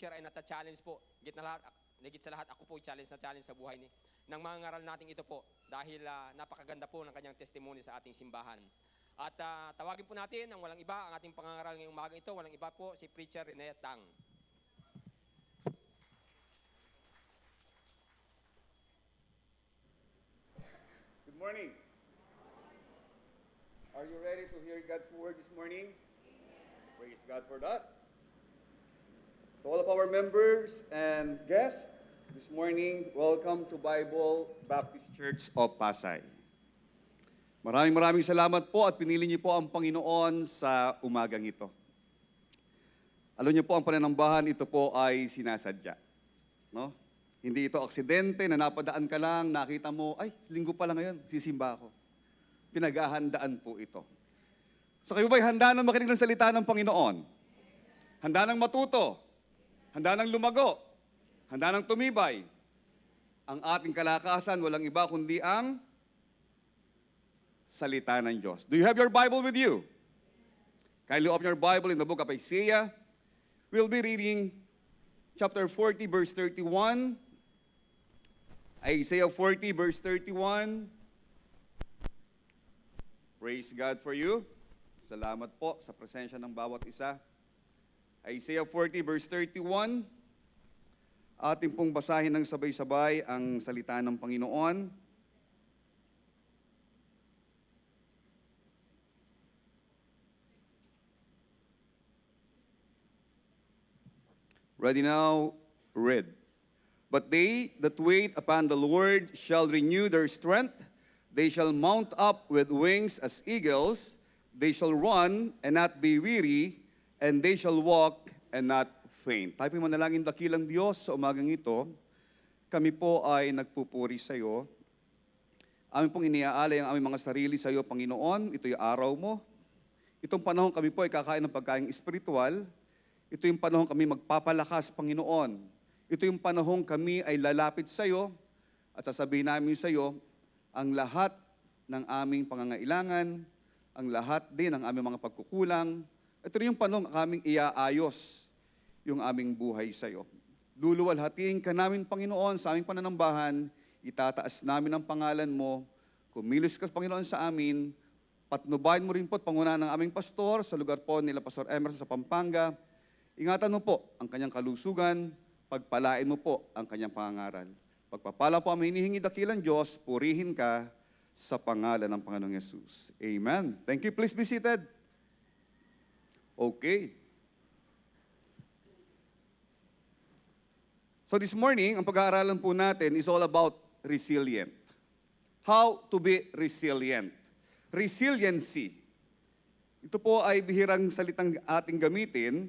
preacher ay nata-challenge po. Higit sa lahat, ako po challenge sa buhay ng mga ngaral natin ito po dahil napakaganda po ng kanyang testimony sa ating simbahan. At tawagin po natin ang walang iba, ang ating pangangaral ngayong umaga ito, walang iba po si Preacher Rene Tang. Good morning. Are you ready to hear God's word this morning? Praise God for that. To all of our members and guests, this morning, welcome to Bible Baptist Church of Pasay. Maraming salamat po at pinili niyo po ang Panginoon sa umagang ito. Alam niyo po, ang pananambahan ito po ay sinasadya. No? Hindi ito aksidente na napadaan ka lang, nakita mo, ay, linggo pa lang ngayon, sisimba ako. Pinaghahandaan po ito. So kayo ba'y handa nang makinig ng salita ng Panginoon? Handa nang matuto? Handa nang lumago? Handa nang tumibay? Ang ating kalakasan, walang iba kundi ang salita ng Diyos. Do you have your Bible with you? Kindly open your Bible in the book of Isaiah. We'll be reading chapter 40, verse 31. Isaiah 40, verse 31. Praise God for you. Salamat po sa presensya ng bawat isa. Isaiah 40, verse 31. Ating pong basahin ng sabay-sabay ang salita ng Panginoon. Ready now, read. But they that wait upon the Lord shall renew their strength. They shall mount up with wings as eagles. They shall run and not be weary, and they shall walk and not faint. Tayo po manalangin, dakilang Diyos, sa umagang ito, kami po ay nagpupuri sa iyo. Amin pong iniaalay ang aming mga sarili sa iyo, Panginoon. Ito'y araw mo. Itong panahon kami po ay kakain ng pagkain espiritual. Ito yung panahon kami magpapalakas, Panginoon. Ito yung panahon kami ay lalapit sa iyo at sasabihin namin sa iyo ang lahat ng aming pangangailangan, ang lahat din ng aming mga pagkukulang. Ito rin yung panahon kaming iaayos yung aming buhay sa iyo. Luluwalhatiin ka namin, Panginoon, sa aming pananambahan. Itataas namin ang pangalan mo. Kumilos ka, Panginoon, sa amin. Patnubayan mo rin po at pangunahan ng aming pastor sa lugar po nila Pastor Emerson sa Pampanga. Ingatan mo po ang kanyang kalusugan, pagpalain mo po ang kanyang pangangaral. Pagpapala po ang hinihingi dakilang Diyos, purihin ka sa pangalan ng Panginoong Yesus. Amen. Thank you. Please be seated. Okay. So this morning, ang pag-aaralan po natin is all about resilient. How to be resilient. Resiliency. Ito po ay bihirang salitang ating gamitin.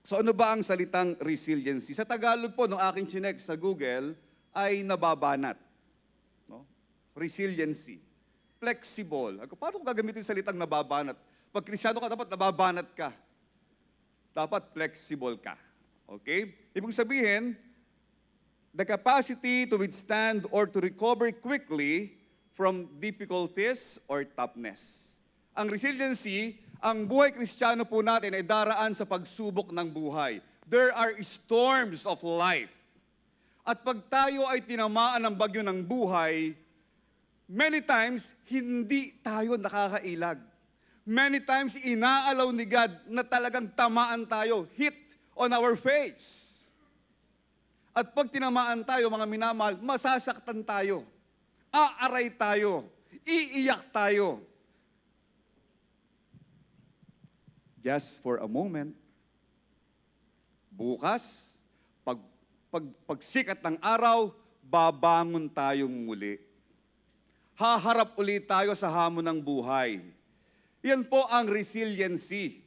So ano ba ang salitang resiliency? Sa Tagalog po, nung aking chinek sa Google, ay nababanat. No? Resiliency. Flexible. Paano ko gagamitin salitang nababanat? Pag Kristyano ka, dapat nababanat ka. Dapat flexible ka. Okay? Ibig sabihin, the capacity to withstand or to recover quickly from difficulties or toughness. Ang resiliency, ang buhay Kristiyano po natin ay daraan sa pagsubok ng buhay. There are storms of life. At pag tayo ay tinamaan ng bagyo ng buhay, many times, hindi tayo nakakailag. Many times, inaalaw ni God na talagang tamaan tayo, hit on our face. At pag tinamaan tayo, mga minamahal, masasaktan tayo. Aaray tayo. Iiyak tayo. Just for a moment, bukas, pagsikat ng araw, babangon tayong muli. Haharap ulit tayo sa hamon ng buhay. Yan po ang resiliency.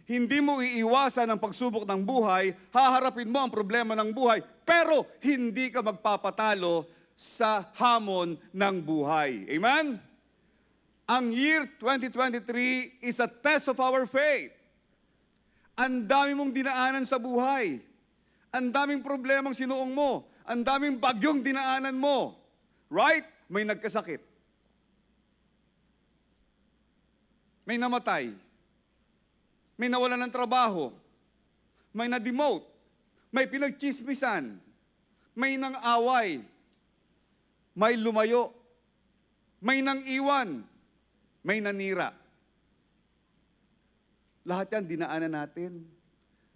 Hindi mo iiwasan ang pagsubok ng buhay, haharapin mo ang problema ng buhay, pero hindi ka magpapatalo sa hamon ng buhay. Amen? Ang year 2023 is a test of our faith. Ang dami mong dinaanan sa buhay. Ang daming problemang sinuong mo. Ang daming bagyong dinaanan mo. Right? May nagkasakit. May namatay. May nawalan ng trabaho. may na-demote, may pinagchismisan, may nang-away, may lumayo, may nang-iwan, may nanira. Lahat yan dinaanan natin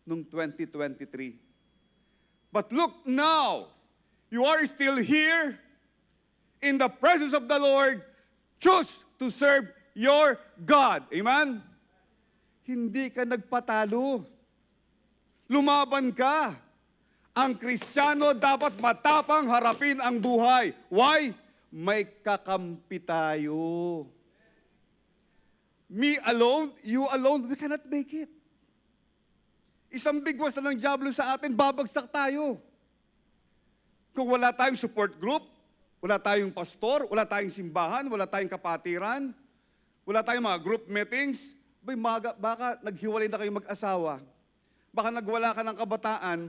noong 2023. But look now, you are still here in the presence of the Lord. Choose to serve your God. Amen? Hindi ka nagpatalo. Lumaban ka. Ang Kristiyano dapat matapang harapin ang buhay. Why? May kakampi tayo. Me alone, you alone, we cannot make it. Isang bigwas na ng diablo sa atin, babagsak tayo. Kung wala tayong support group, wala tayong pastor, wala tayong simbahan, wala tayong kapatiran, wala tayong mga group meetings, baka naghiwalay na kayong mag-asawa, baka nagwala ka ng kabataan.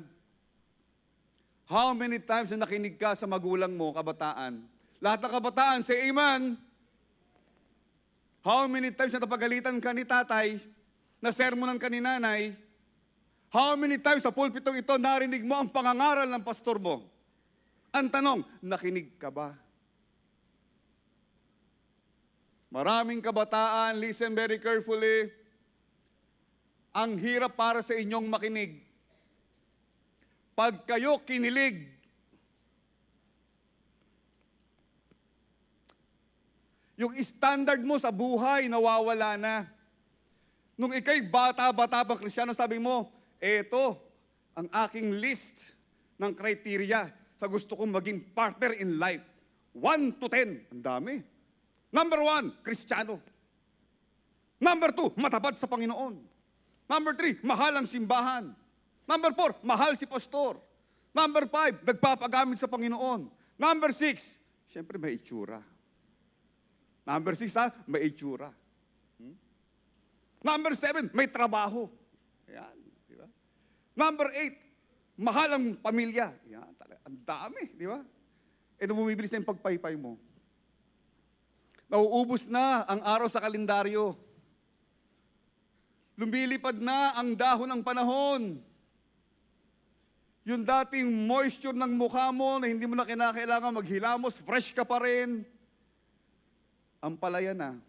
How many times na nakinig ka sa magulang mo, kabataan? Lahat ng kabataan, say amen. How many times na napagalitan ka ni tatay, na sermonan ka ni nanay? How many times sa pulpitong ito narinig mo ang pangangaral ng pastor mo? Ang tanong, nakinig ka ba? Maraming kabataan, listen very carefully. Ang hirap para sa inyong makinig. Pag kayo kinilig, yung standard mo sa buhay nawawala na. Nung ikay bata-bata pang Kristiyano, sabi mo, eto ang aking list ng criteria sa gusto kong maging partner in life. 1 to 10. Ang dami. Number 1, Kristiyano. Number 2, matapat sa Panginoon. Number 3, mahal ang simbahan. Number 4, mahal si pastor. Number 5, nagpapagamit sa Panginoon. Number 6, siyempre may itsura. Number 6, may itsura. Number 7, may trabaho. Ayan, di ba? Number 8, mahal ang pamilya. Ayan, talaga, ang dami, di ba? E nung bumibilis na yung pagpaypay mo, nauubos na ang araw sa kalendaryo. Lumilipad na ang dahon ng panahon. Yung dating moisture ng mukha mo na hindi mo na kinakailangan maghilamos, fresh ka pa rin. Ang palaya na.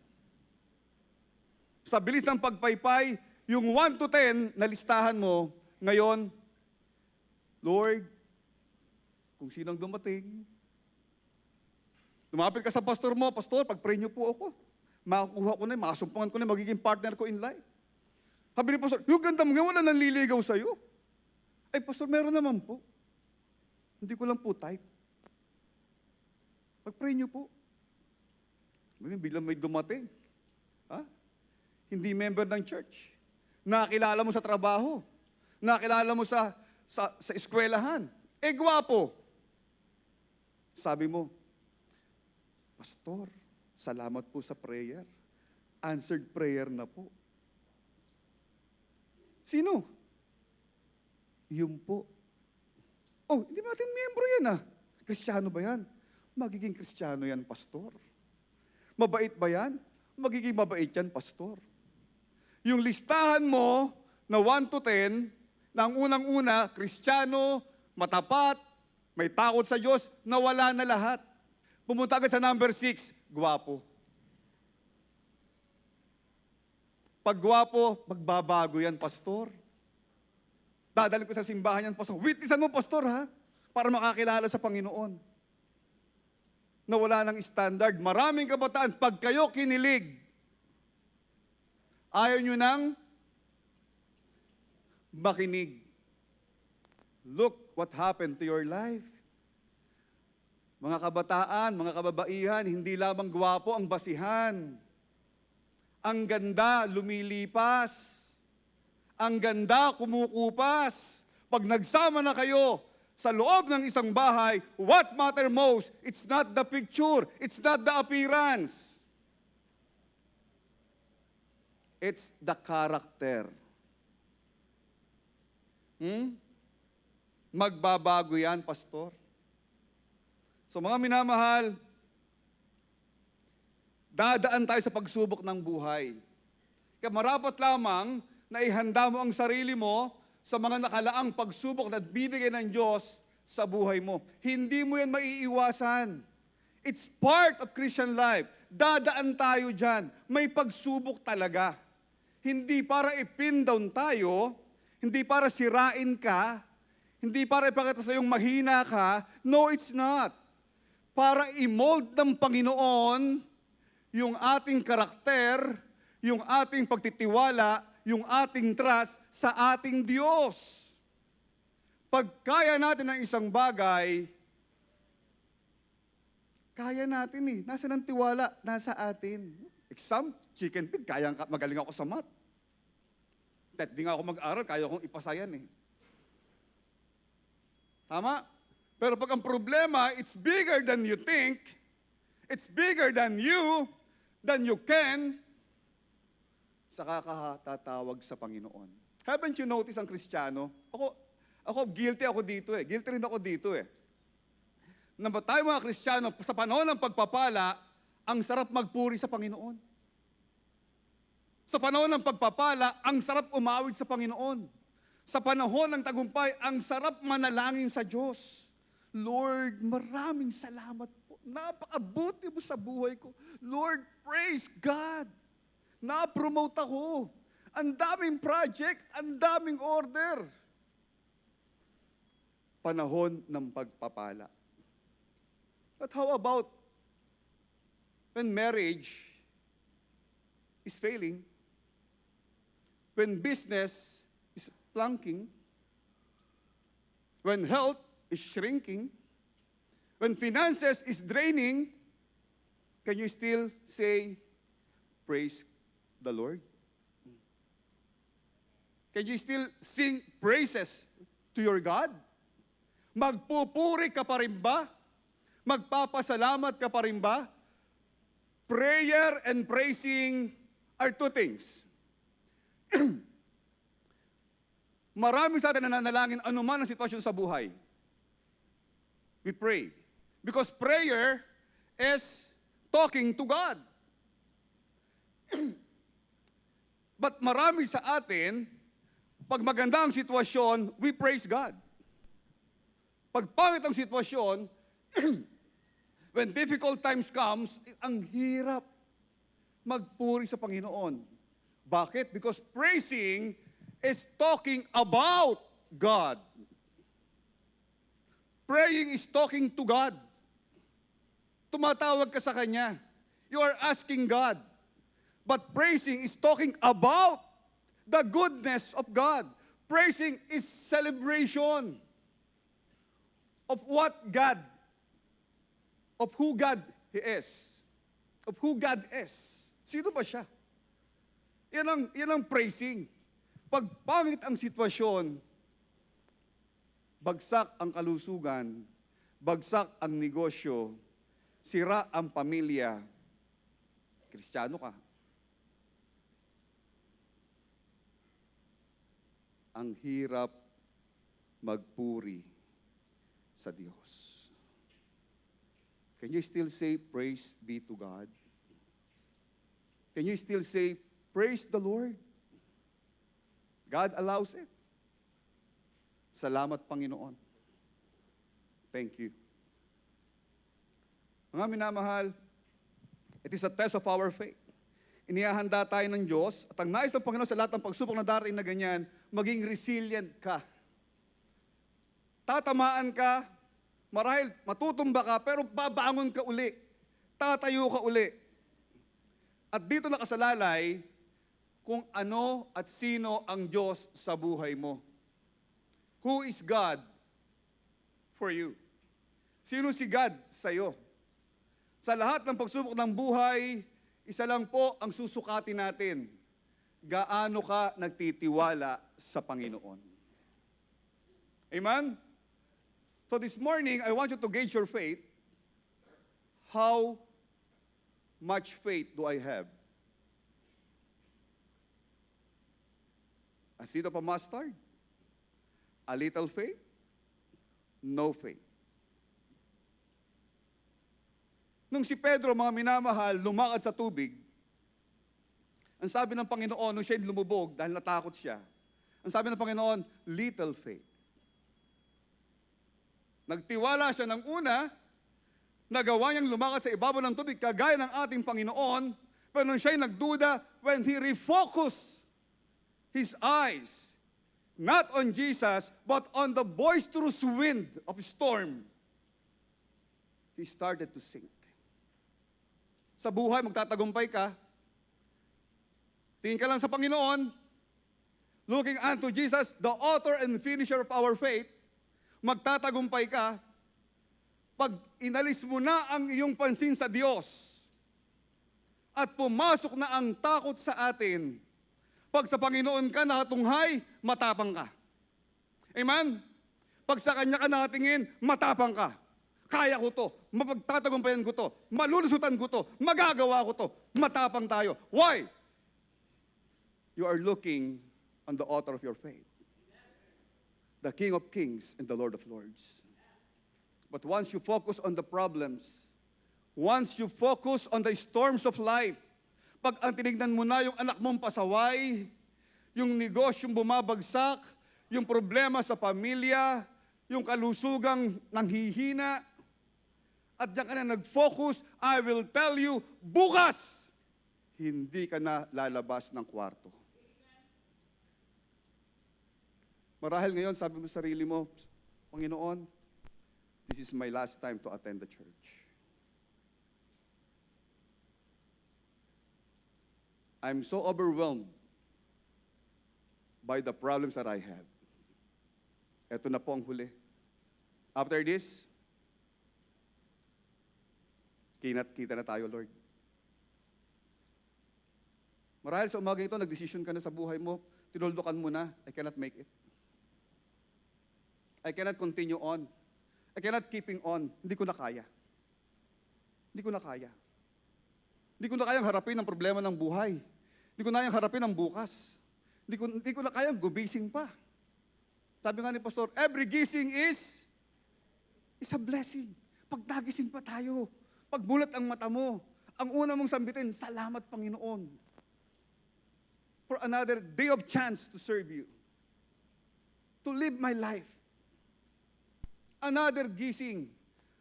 Sa bilis ng pagpaypay, yung 1 to 10 na listahan mo, ngayon, Lord, kung sinong dumating, lumapit ka sa pastor mo, Pastor, pag-pray niyo po ako. Makakuha ko na, makasumpungan ko na, magiging partner ko in life. Sabi ni Pastor, yung ganda mo nga, wala nanliligaw sa'yo. Ay, Pastor, meron naman po. Hindi ko lang po type. Pag-pray niyo po. Biglang may dumating. Ha? Hindi member ng church. Nakilala mo sa trabaho. Nakilala mo sa eskwelahan. Eh, gwapo. Sabi mo, Pastor, salamat po sa prayer. Answered prayer na po. Sino? Yung po. Oh, hindi natin miyembro yan ah. Kristiyano ba yan? Magiging Kristiyano yan, Pastor. Mabait ba yan? Magiging mabait yan, Pastor. Yung listahan mo na 1 to 10, na ang unang-una, Kristiyano, matapat, may takot sa Diyos, nawala na lahat. Pumunta agad sa number 6, gwapo. Pag gwapo, magbabago yan, Pastor. Dadalhin ko sa simbahan yan, Pastor. Witnessan mo, Pastor, ha? Para makakilala sa Panginoon. Nawala ng standard. Maraming kabataan, pag kayo kinilig, ayaw nyo nang makinig. Look what happened to your life. Mga kabataan, mga kababaihan, hindi lamang gwapo ang basihan. Ang ganda, lumilipas. Ang ganda, kumukupas. Pag nagsama na kayo sa loob ng isang bahay, what matter most, it's not the picture, it's not the appearance. It's the character. Magbabago yan, Pastor. So mga minamahal, dadaan tayo sa pagsubok ng buhay. Kaya marapat lamang na ihanda mo ang sarili mo sa mga nakalaang pagsubok na bibigay ng Diyos sa buhay mo. Hindi mo yan maiiwasan. It's part of Christian life. Dadaan tayo dyan. May pagsubok talaga. Hindi para i-pin down tayo, hindi para sirain ka, hindi para ipakita sa iyong mahina ka. No, it's not. Para i-mold ng Panginoon yung ating karakter, yung ating pagtitiwala, yung ating trust sa ating Diyos. Pag kaya natin ang isang bagay, kaya natin eh. Nasa ng tiwala? Nasa atin. Exam, chicken feed, magaling ako sa math. Di nga ako mag-aral, kaya akong ipasa yan eh. Tama? Pero pag ang problema, it's bigger than you think, it's bigger than you can, saka ka tatawag sa Panginoon. Haven't you noticed ang Kristiyano? Ako guilty ako dito eh. Guilty rin ako dito eh. Na ba tayo mga Kristiyano, sa panahon ng pagpapala, ang sarap magpuri sa Panginoon. Sa panahon ng pagpapala, ang sarap umawit sa Panginoon. Sa panahon ng tagumpay, ang sarap manalangin sa Diyos. Lord, maraming salamat po. Napakabuti mo sa buhay ko. Lord, praise God. Na-promote ako. Ang daming project, ang daming order. Panahon ng pagpapala. But how about when marriage is failing? When business is plunking? When health is shrinking? When finances is draining? Can you still say, praise the Lord? Can you still sing praises to your God? Magpupuri ka pa rin ba? Magpapasalamat ka pa rin ba? Prayer and praising are two things. Marami sa atin na nanalangin anuman ang sitwasyon sa buhay. We pray. Because prayer is talking to God. But marami sa atin, pag maganda ang sitwasyon, we praise God. Pag pangit ang sitwasyon, when difficult times comes, ang hirap magpuri sa Panginoon. Bakit? Because praising is talking about God. Praying is talking to God. Tumatawag ka sa Kanya. You are asking God. But praising is talking about the goodness of God. Praising is celebration of what God, of who God He is. Of who God is. Sino ba siya? Yan ang praising. Pag pangit ang sitwasyon, bagsak ang kalusugan, bagsak ang negosyo, sira ang pamilya, Kristiyano ka. Ang hirap magpuri sa Diyos. Can you still say, praise be to God? Can you still say, praise the Lord? God allows it. Salamat, Panginoon. Thank you. Mga minamahal, it is a test of our faith. Inihahanda tayo ng Diyos at ang nais ng Panginoon sa lahat ng pagsubok na darating na ganyan, maging resilient ka. Tatamaan ka, marahil matutumba ka, pero babangon ka uli. Tatayo ka uli. At dito nakasalalay kung ano at sino ang Diyos sa buhay mo. Who is God for you? Sino si God sa'yo? Sa lahat ng pagsubok ng buhay, isa lang po ang susukatin natin. Gaano ka nagtitiwala sa Panginoon? Amen? So this morning, I want you to gauge your faith. How much faith do I have? A seed of a mustard? A little faith? No faith. Nung si Pedro, mga minamahal, lumakad sa tubig, ang sabi ng Panginoon, nung siya'y lumubog dahil natakot siya, Ang sabi ng Panginoon, little faith. Nagtiwala siya ng una, nagawa niyang lumakas sa ibabaw ng tubig, kagaya ng ating Panginoon, pero nung siya'y nagduda, when he refocused his eyes, not on Jesus, but on the boisterous wind of storm, he started to sink. Sa buhay, magtatagumpay ka, tingin ka lang sa Panginoon, looking unto Jesus, the author and finisher of our faith, magtatagumpay ka, pag inalis mo na ang iyong pansin sa Diyos, at pumasok na ang takot sa atin, pag sa Panginoon ka nakatunghay, matapang ka. Amen? Pag sa Kanya ka nakatingin, matapang ka. Kaya ko to, mapagtatagumpayan ko to, malulusutan ko to, magagawa ko to, matapang tayo. Why? You are looking on the author of your faith, the King of Kings and the Lord of Lords. But once you focus on the problems, once you focus on the storms of life, pag ang tinignan mo na yung anak mong pasaway, yung negosyong bumabagsak, yung problema sa pamilya, yung kalusugang nanghihina, at diyan ka na nag-focus, I will tell you, bukas, hindi ka na lalabas ng kwarto. Marahil ngayon, sabi mo sa sarili mo, Panginoon, this is my last time to attend the church. I'm so overwhelmed by the problems that I have. Ito na po ang huli. After this, kita na tayo, Lord. Marahil sa umaga ito, nag-decision ka na sa buhay mo, tinuldukan mo na, I cannot make it. I cannot continue on. I cannot keeping on. Hindi ko na kaya. Hindi ko na kaya. Hindi ko na kayang harapin ang problema ng buhay. Hindi ko na kayang harapin ang bukas. Hindi ko na kayang gumising pa. Sabi nga ni Pastor, every gising is a blessing. Pag nagising pa tayo, pag bulat ang mata mo, ang una mong sambitin, salamat Panginoon. For another day of chance to serve you. To live my life. Another gising,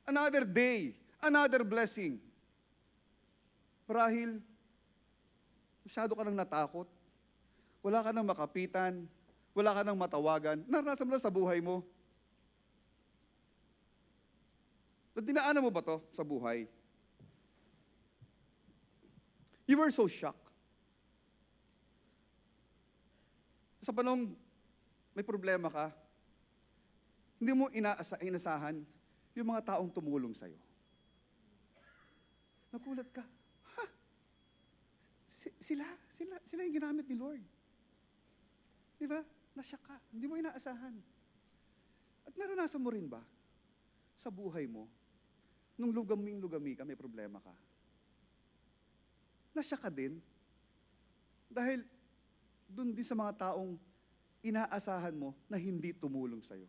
another day, another blessing. Marahil, masyado ka nang natakot, wala ka nang makapitan, wala ka nang matawagan, naranasan mo lang sa buhay mo. So, dinaanan mo ba to sa buhay? You were so shocked. Sa panahong may problema ka, hindi mo inasahan yung mga taong tumulong sa'yo. Nagulat ka. Ha? Sila yung ginamit ni Lord. Di ba? Nasyak ka. Hindi mo inaasahan. At naranasan mo rin ba sa buhay mo, nung lugami ka, may problema ka? Nasyak ka din? Dahil dun din sa mga taong inaasahan mo na hindi tumulong sa'yo.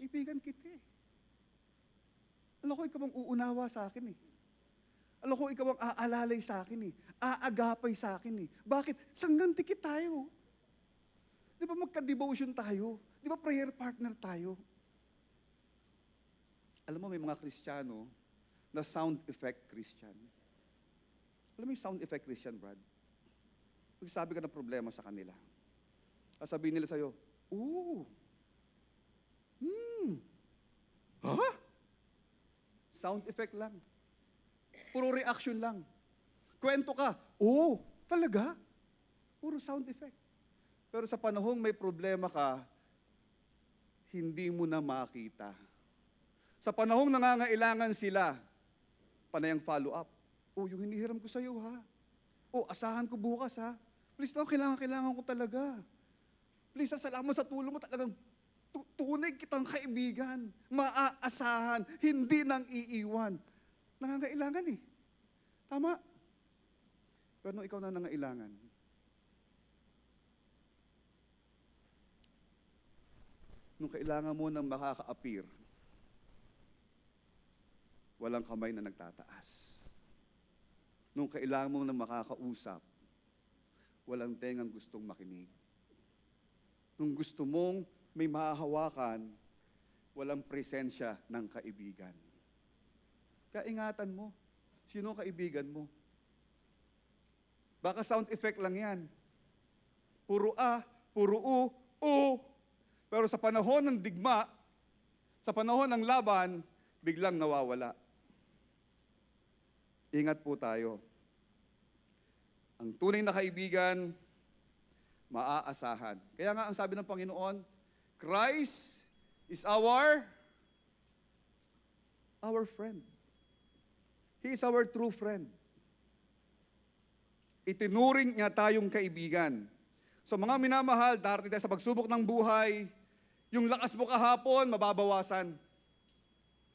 Kaibigan kita eh. Alam ko, ikaw ang uunawa sa akin eh. Alam ko, ikaw ang aalalay sa akin eh. Aagapay sa akin eh. Bakit? Sanggang tikit tayo. Di ba magka-devotion tayo? Di ba prayer partner tayo? Alam mo, may mga Kristiyano na sound effect Christian. Alam mo yung sound effect Christian, Brad? Magsasabi ka ng problema sa kanila. Sasabihin nila sa'yo, ooh, ha? Sound effect lang. Puro reaction lang. Kwento ka, oh, talaga? Puro sound effect. Pero sa panahong may problema ka, hindi mo na makita. Sa panahong nangangailangan sila, panayang follow-up. Oh, yung hinihiram ko sa iyo, ha? Oh, asahan ko bukas, ha? Please, no, kailangan ko talaga. Please, salamat sa tulong mo, talagang tunay kitang kaibigan, maaasahan, hindi nang iiwan. Nangangailangan eh. Tama. Pero nung ikaw na nangailangan, nung kailangan mo nang makaka-appear, walang kamay na nagtataas. nung kailangan mo na makakausap, walang tengang gustong makinig. Nung gusto mong may mahahawakan, walang presensya ng kaibigan. Kaya ingatan mo, sino ang kaibigan mo? Baka sound effect lang yan. Puro A, puro U. Pero sa panahon ng digma, sa panahon ng laban, biglang nawawala. Ingat po tayo. Ang tunay na kaibigan, maaasahan. Kaya nga ang sabi ng Panginoon, Christ is our friend. He is our true friend. Itinuring niya tayong kaibigan. So mga minamahal, darating tayo sa pagsubok ng buhay, yung lakas mo kahapon, mababawasan.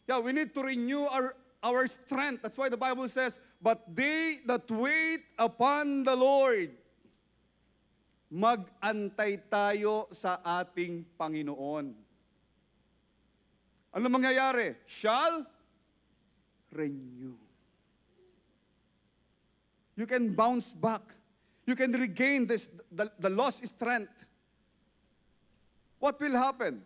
Yeah, we need to renew our strength. That's why the Bible says, but they that wait upon the Lord, mag-antay tayo sa ating Panginoon. Ano mangyayari? Shall renew. You can bounce back. You can regain the lost strength. What will happen?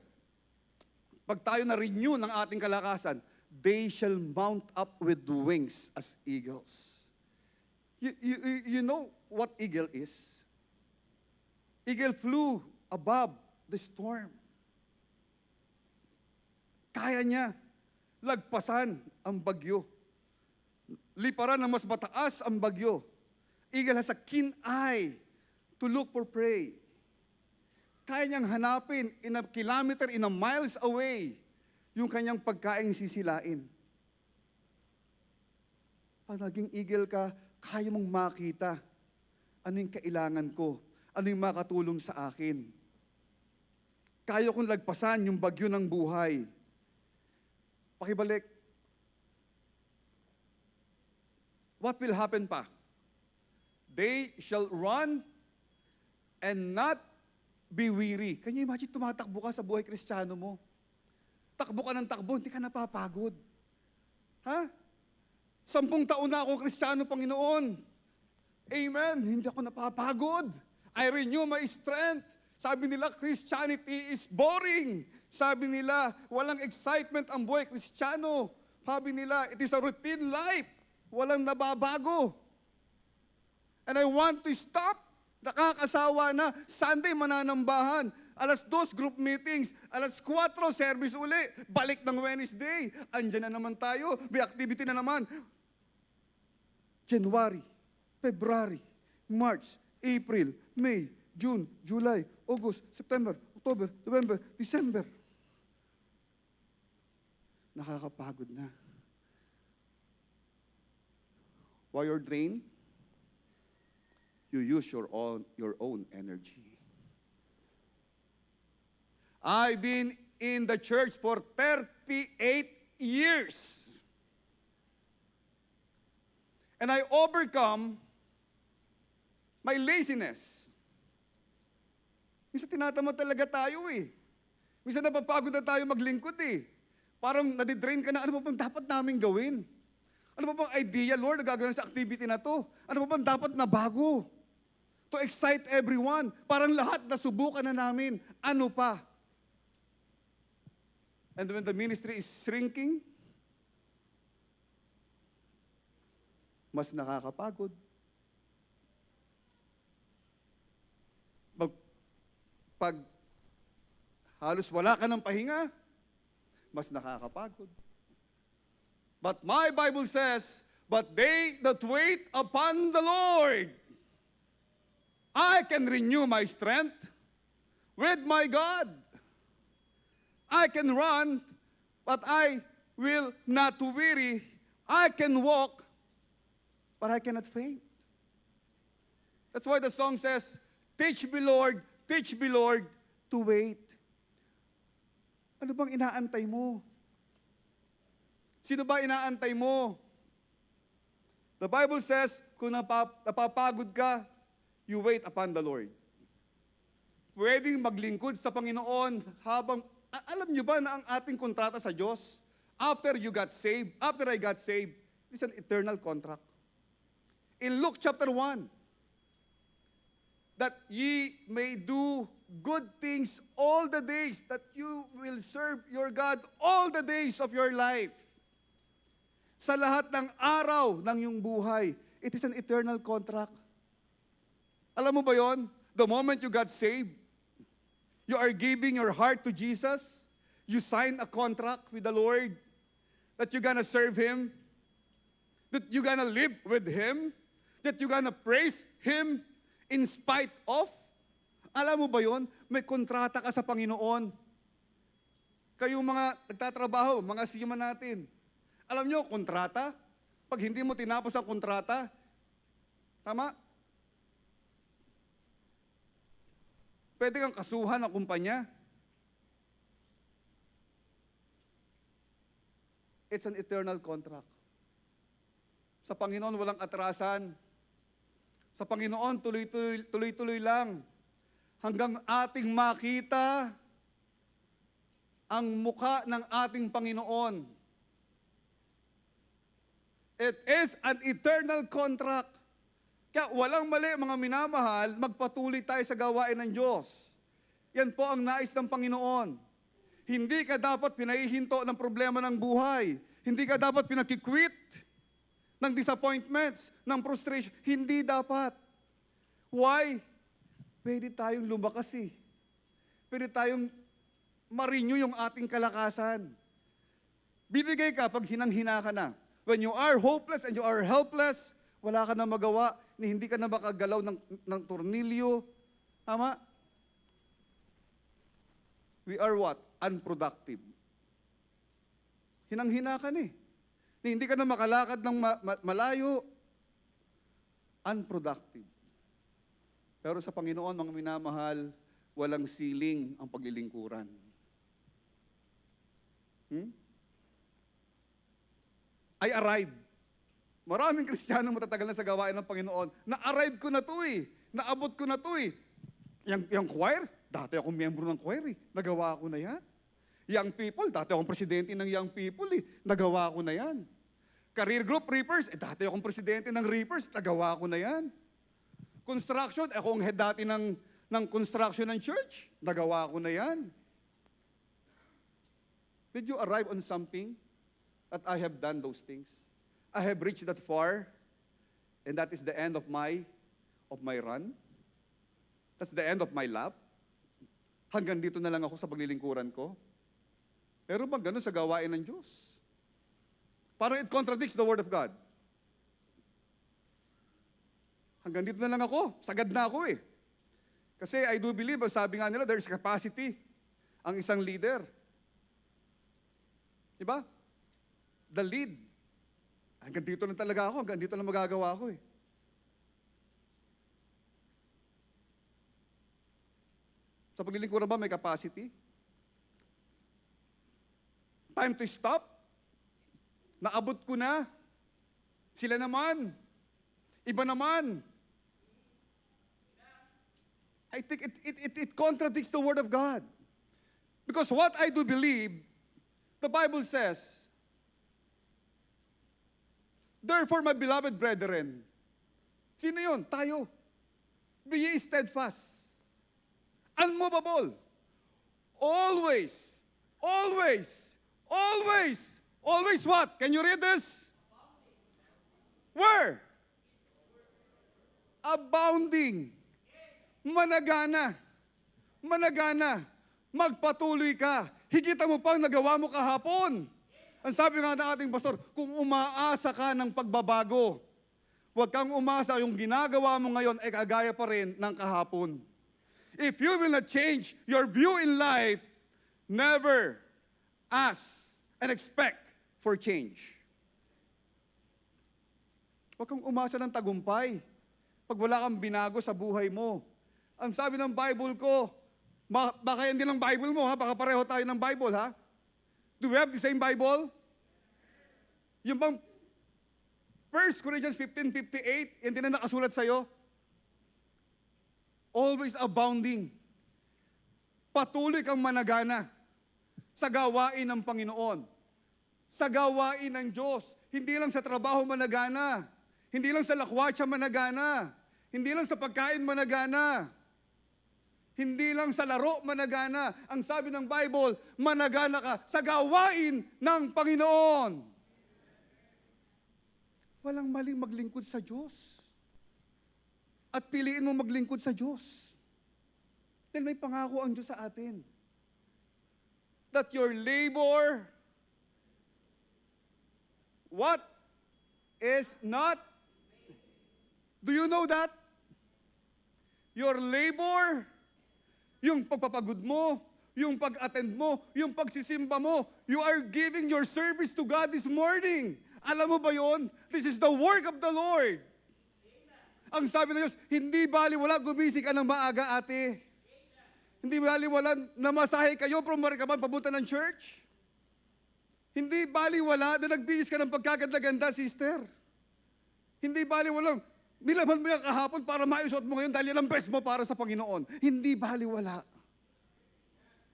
Pag tayo na-renew ng ating kalakasan, they shall mount up with wings as eagles. You know what eagle is? Eagle flew above the storm. Kaya niya lagpasan ang bagyo. Liparan ng mas mataas ang bagyo. Eagle has a keen eye to look for prey. Kaya niyang hanapin in a kilometer, in a miles away, yung kanyang pagkain sisilain. Pag naging eagle ka, kaya mong makita ano yung kailangan ko, ano yung makatulong sa akin. Kaya kong lagpasan yung bagyo ng buhay. Pakibalik. What will happen pa? They shall run and not be weary. Can you imagine, tumatakbo ka sa buhay Kristiyano mo? Takbo ka ng takbo, hindi ka napapagod. Ha? 10 taon na ako Kristiyano, Panginoon. Amen. Hindi ako napapagod. I renew my strength. Sabi nila, Christianity is boring. Sabi nila, walang excitement ang buhay Kristiyano. Sabi nila, it is a routine life. Walang nababago. And I want to stop. Nakakasawa na. Sunday, mananambahan. Alas 2, group meetings. Alas 4, service uli. Balik ng Wednesday. Andyan na naman tayo. May activity na naman. January, February, March, April, May, June, July, August, September, October, November, December. Nakakapagod na. While you're drained, you use your own energy. I've been in the church for 38 years. And I overcome my laziness. Minsan tinatamad talaga tayo eh. Minsan napapagod na tayo maglingkod eh. Parang nadidrain ka na, ano pa bang dapat namin gawin? Ano pa bang idea, Lord, na gagawin sa activity na to? Ano pa bang dapat na bago? To excite everyone. Parang lahat nasubukan na namin. Ano pa? And when the ministry is shrinking, mas nakakapagod. Pag halos wala ka ng pahinga, mas nakakapagod. But my Bible says, but they that wait upon the Lord, I can renew my strength with my God. I can run, but I will not weary. I can walk, but I cannot faint. That's why the song says, teach me, Lord, to wait. Ano bang inaantay mo? Sino ba inaantay mo? The Bible says, kung napapagod ka, you wait upon the Lord. Pwedeng maglingkod sa Panginoon habang, alam nyo ba na ang ating kontrata sa Diyos, after I got saved, it's an eternal contract. in Luke chapter 1, that ye may do good things all the days, that you will serve your God all the days of your life. Sa lahat ng araw ng iyong buhay. It is an eternal contract. Alam mo ba yon? The moment you got saved, you are giving your heart to Jesus, you sign a contract with the Lord, that you're gonna serve Him, that you're gonna live with Him, that you're gonna praise Him in spite of. Alam mo ba yon? May kontrata ka sa Panginoon. Kayong mga nagtatrabaho, mga siyama natin, alam nyo, kontrata, pag hindi mo tinapos ang kontrata, tama? Pwede kang kasuhan ng kumpanya. It's an eternal contract. Sa Panginoon walang atrasan. Sa Panginoon tuloy-tuloy lang. Hanggang ating makita ang mukha ng ating Panginoon. It is an eternal contract. Kaya walang mali, mga minamahal, magpatuloy tayo sa gawain ng Diyos. Yan po ang nais ng Panginoon. Hindi ka dapat pinahihinto ng problema ng buhay. Hindi ka dapat pinakikwit ng disappointments, ng frustration. Hindi dapat. Why? Pwede tayong lumakas eh. Pwede tayong ma-renew yung ating kalakasan. Bibigay ka pag hinang-hina ka na. When you are hopeless and you are helpless, wala ka na magawa, hindi ka na makagalaw ng tornilyo. Tama? We are what? Unproductive. Hinang-hina ka na eh. Hindi ka na makalakad ng malayo. Unproductive. Pero sa Panginoon, mga minamahal, walang siling ang paglilingkuran. I arrived. Maraming Kristiyano matatagal na sa gawain ng Panginoon. Na-arrive ko na to eh. Naabot ko na to eh. Yung choir, dati akong miyembro ng choir eh. Nagawa ko na yan. Young people, dati akong presidente ng young people eh. Nagawa ko na yan. Career group reapers, dati akong presidente ng reapers. Nagawa ko na yan. Construction, akong head dati ng construction ng church. Nagawa ko na yan. Did you arrive on something? That I have done those things. I have reached that far, and that is the end of my run. That's the end of my lap. Hanggang dito na lang ako sa paglilingkuran ko. Pero bang ganun sa gawain ng Diyos? Parang it contradicts the Word of God. Hanggang dito na lang ako, sagad na ako eh. Kasi I do believe, sabi nga nila, there's capacity ang isang leader. Diba? The lead. Hanggang dito lang talaga ako, hanggang dito lang magagawa ko eh. Sa paglilingkuran ba may capacity? Time to stop? Naabot ko na. Sila naman. Iba naman. I think it contradicts the Word of God. Because what I do believe, the Bible says, therefore, my beloved brethren, sino yun? Tayo. Be ye steadfast, unmovable, always, always, always, always what? Can you read this? Where? Abounding. Managana. Managana. Magpatuloy ka. Higita mo pang nagawa mo kahapon. Ang sabi nga ng ating pastor, kung umaasa ka ng pagbabago, huwag kang umasa yung ginagawa mo ngayon ay kagaya pa rin ng kahapon. If you will not change your view in life, never ask and expect for change. Huwag kang umasa ng tagumpay pag wala kang binago sa buhay mo. Ang sabi ng Bible ko, baka yan din ang Bible mo ha, baka pareho tayo ng Bible ha. Do we have the same Bible? Yung bang 1 Corinthians 15:58, yan din ang nakasulat sa'yo. Always abounding. Patuloy kang managana sa gawain ng Panginoon. Sa gawain ng Diyos. Hindi lang sa trabaho managana. Hindi lang sa lakwatsa managana. Hindi lang sa pagkain managana. Hindi lang sa laro managana. Ang sabi ng Bible, managana ka sa gawain ng Panginoon. Walang maling maglingkod sa Diyos. At piliin mo maglingkod sa Diyos. Dahil may pangako ang Diyos sa atin. That your labor, what is not, do you know that? Your labor, yung pagpapagod mo, yung pag-attend mo, yung pagsisimba mo, you are giving your service to God this morning. Alam mo ba yon? This is the work of the Lord. Ang sabi ng Diyos, hindi baliwala gumising ka ng maaga, ate. Hindi baliwala na masahe kayo from Marikaban papunta ng church. Hindi baliwala na nagbihis ka ng pagkaganda-ganda, sister. Hindi baliwala, nilaban mo yung kahapon para maisot mo ngayon dahil yan ang best mo para sa Panginoon. Hindi baliwala.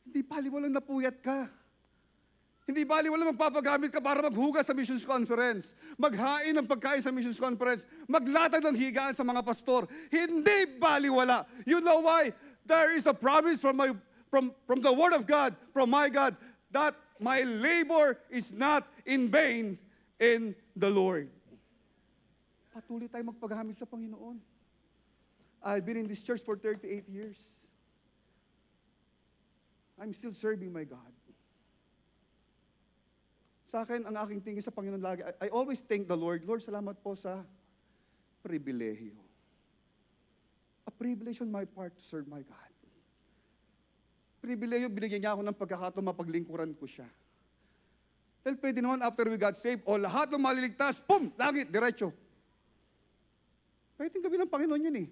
Hindi baliwala napuyat ka. Hindi baliwala magpapagamit ka para maghugas sa missions conference, maghain ng pagkain sa missions conference, maglatag ng higaan sa mga pastor. Hindi baliwala. You know why? There is a promise from the Word of God, from my God, that my labor is not in vain in the Lord. Patuloy tayo magpaghamit sa Panginoon. I've been in this church for 38 years. I'm still serving my God. Sa akin, ang aking tingin sa Panginoon lagi, I always thank the Lord. Lord, salamat po sa pribilehyo. A privilege on my part to serve my God. Pribilehyo, binigyan niya ako ng pagkakataon mapaglingkuran ko siya. Dahil pwede naman after we got saved, o lahat ng maliligtas, pum, langit, diretso. Pwede gawin ng Panginoon yun eh.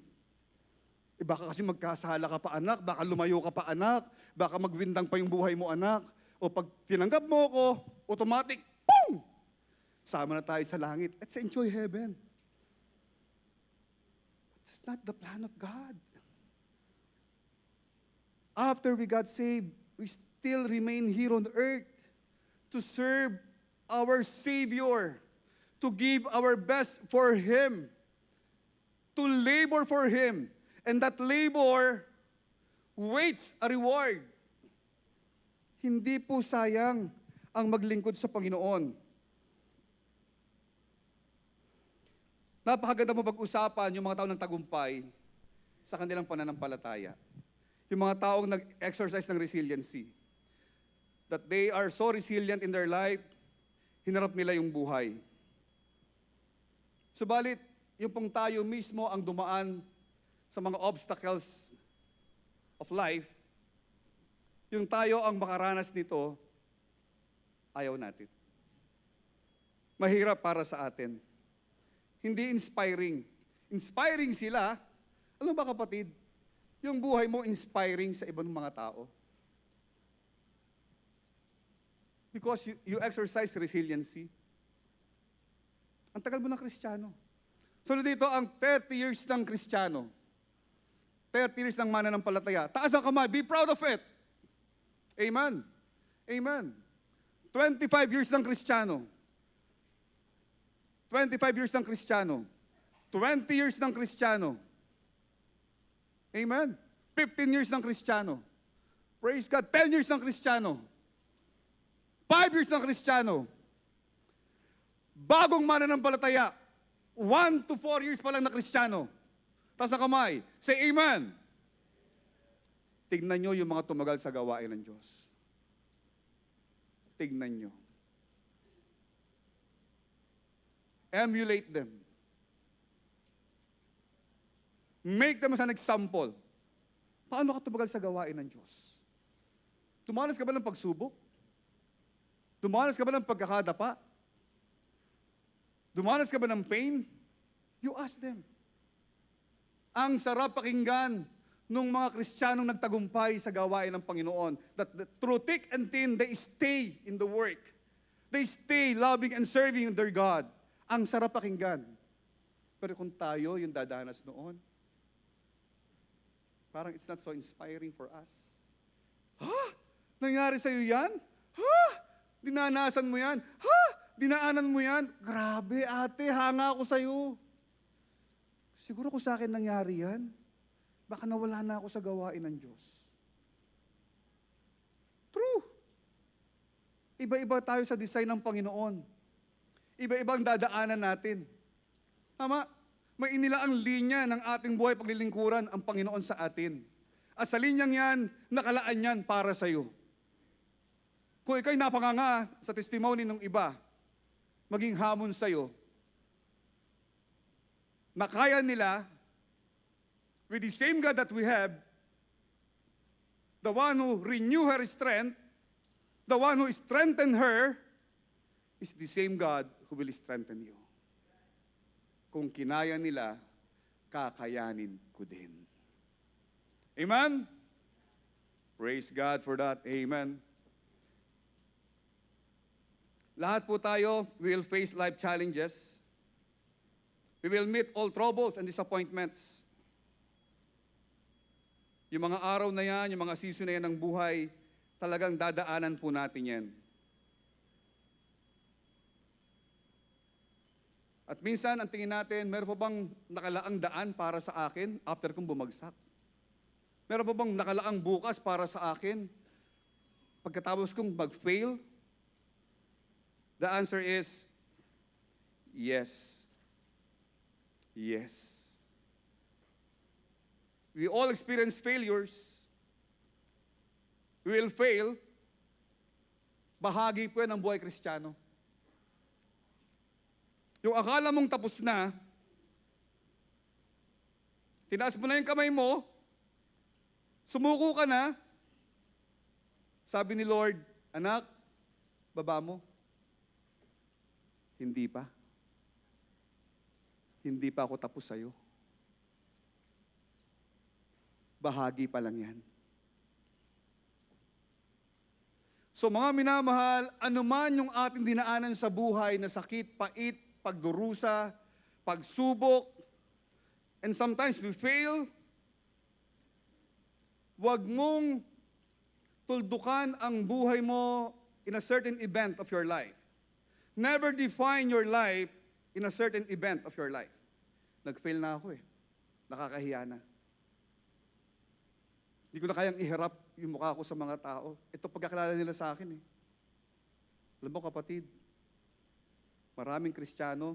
Baka kasi magkasala ka pa anak, baka lumayo ka pa anak, baka magwindang pa yung buhay mo anak, o pag tinanggap mo ko, automatic, pum! Sama na tayo sa langit. Let's enjoy heaven. That's not the plan of God. After we got saved, we still remain here on earth to serve our Savior, to give our best for Him, to labor for Him. And that labor waits a reward. Hindi po sayang ang maglingkod sa Panginoon. Napakaganda mo pag-usapan yung mga tao ng tagumpay sa kanilang pananampalataya. Yung mga taong nag-exercise ng resiliency. That they are so resilient in their life, hinarap nila yung buhay. Subalit, yung pong tayo mismo ang dumaan sa mga obstacles of life, yung tayo ang makaranas nito, ayaw natin. Mahirap para sa atin. Hindi inspiring. Inspiring sila. Alam ba kapatid, yung buhay mo inspiring sa ibang mga tao. Because you exercise resiliency. Ang tagal mo ng Kristiyano. So dito ang 30 years ng Kristiyano. 30 years ng mananampalataya. Taas ang kamay. Be proud of it. Amen. Amen. 25 years ng Kristiyano. 25 years ng Kristiyano. 20 years ng Kristiyano. Amen. 15 years ng Kristiyano. Praise God. 10 years ng Kristiyano. 5 years ng Kristiyano. Bagong mananampalataya. 1 to 4 years pa lang na Kristiyano. Taas ang kamay. Say amen. Tignan nyo yung mga tumagal sa gawain ng Diyos. Tignan nyo. Emulate them. Make them as an example. Paano ka tumagal sa gawain ng Diyos? Dumanas ka ba ng pagsubok? Dumanas ka ba ng pagkakadapa? Dumanas ka ba ng pain? You ask them. Ang sarap pakinggan nung mga Kristiyanong nagtagumpay sa gawain ng Panginoon. That through thick and thin, they stay in the work. They stay loving and serving their God. Ang sarap pakinggan. Pero kung tayo yung dadanas noon, parang it's not so inspiring for us. Ha? Nangyari sa'yo yan? Ha? Dinanasan mo yan? Ha? Dinaanan mo yan? Grabe ate, hanga ako sa'yo. siguro kung sa akin nangyari yan, baka nawala na ako sa gawain ng Diyos. True. Iba-iba tayo sa design ng Panginoon. Iba-iba ang dadaanan natin. Tama? May inilaang linya ng ating buhay paglilingkuran ang Panginoon sa atin. At sa linyang yan, nakalaan yan para sa iyo. Kung ikaw'y napanganga sa testimony ng iba, maging hamon sa iyo, na kaya nila, with the same God that we have, the one who renew her strength, the one who strengthened her, is the same God who will strengthen you. Kung kinaya nila, kakayanin ko din. Amen? Praise God for that. Amen. Lahat po tayo will face life challenges. We will meet all troubles and disappointments. Yung mga araw na yan, yung mga season na yan ng buhay, talagang dadaanan po natin yan. At minsan, ang tingin natin, meron pa bang nakalaang daan para sa akin after kong bumagsak? Meron pa bang nakalaang bukas para sa akin pagkatapos kong mag-fail? The answer is, yes. Yes. We all experience failures. We will fail. Bahagi po yan ng buhay Kristiyano. Yung akala mong tapos na, tinaas mo na yung kamay mo, sumuko ka na, sabi ni Lord, anak, baba mo. Hindi pa. Hindi pa ako tapos sa'yo. Bahagi pa lang yan. So mga minamahal, anuman yung ating dinaanan sa buhay na sakit, pait, pagdurusa, pagsubok, and sometimes we fail, huwag mong tuldukan ang buhay mo in a certain event of your life. Never define your life in a certain event of your life. Nag-fail na ako eh. Nakakahiya na. Hindi ko na kayang iharap yung mukha ko sa mga tao. Ito pagkakilala nila sa akin eh. Alam mo kapatid, maraming Kristiyano,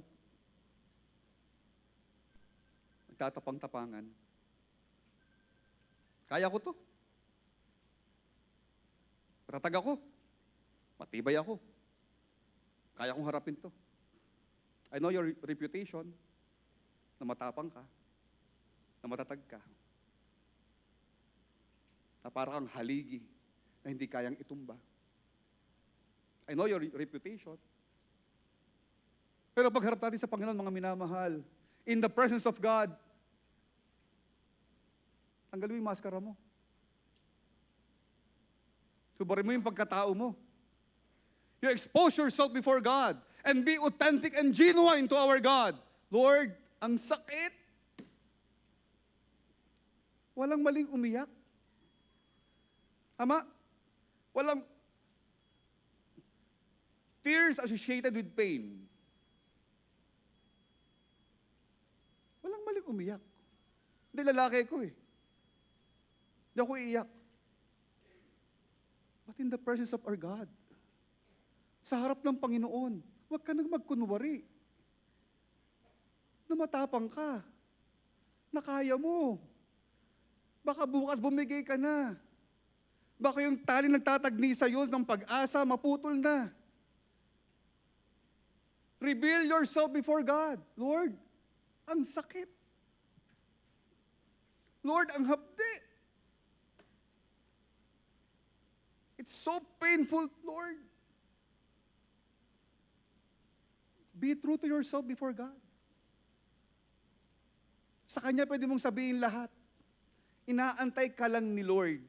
nagtatapang-tapangan. Kaya ko to. Matatag ako. Matibay ako. Kaya kong harapin to. I know your reputation, na matapang ka, na matatag ka, na parang kang haligi, na hindi kayang itumba. I know your reputation. Pero pagharap natin sa Panginoon, mga minamahal, in the presence of God, tanggalin mo yung maskara mo. Subarin mo yung pagkatao mo. You expose yourself before God and be authentic and genuine to our God. Lord, ang sakit. Walang maling umiyak. Ama, walang tears associated with pain. Walang maling umiyak. Hindi, lalaki ko eh. Hindi ako iiyak. But in the presence of our God, sa harap ng Panginoon, huwag ka nang magkunwari. Na matapang ka. Na kaya mo. Baka bukas bumigay ka na. Baka yung tali nagtatagni sa iyo ng pag-asa, maputol na. Reveal yourself before God. Lord, ang sakit. Lord, ang hapdi. It's so painful, Lord. Be true to yourself before God. Sa Kanya pwede mong sabihin lahat. Inaantay ka lang ni Lord.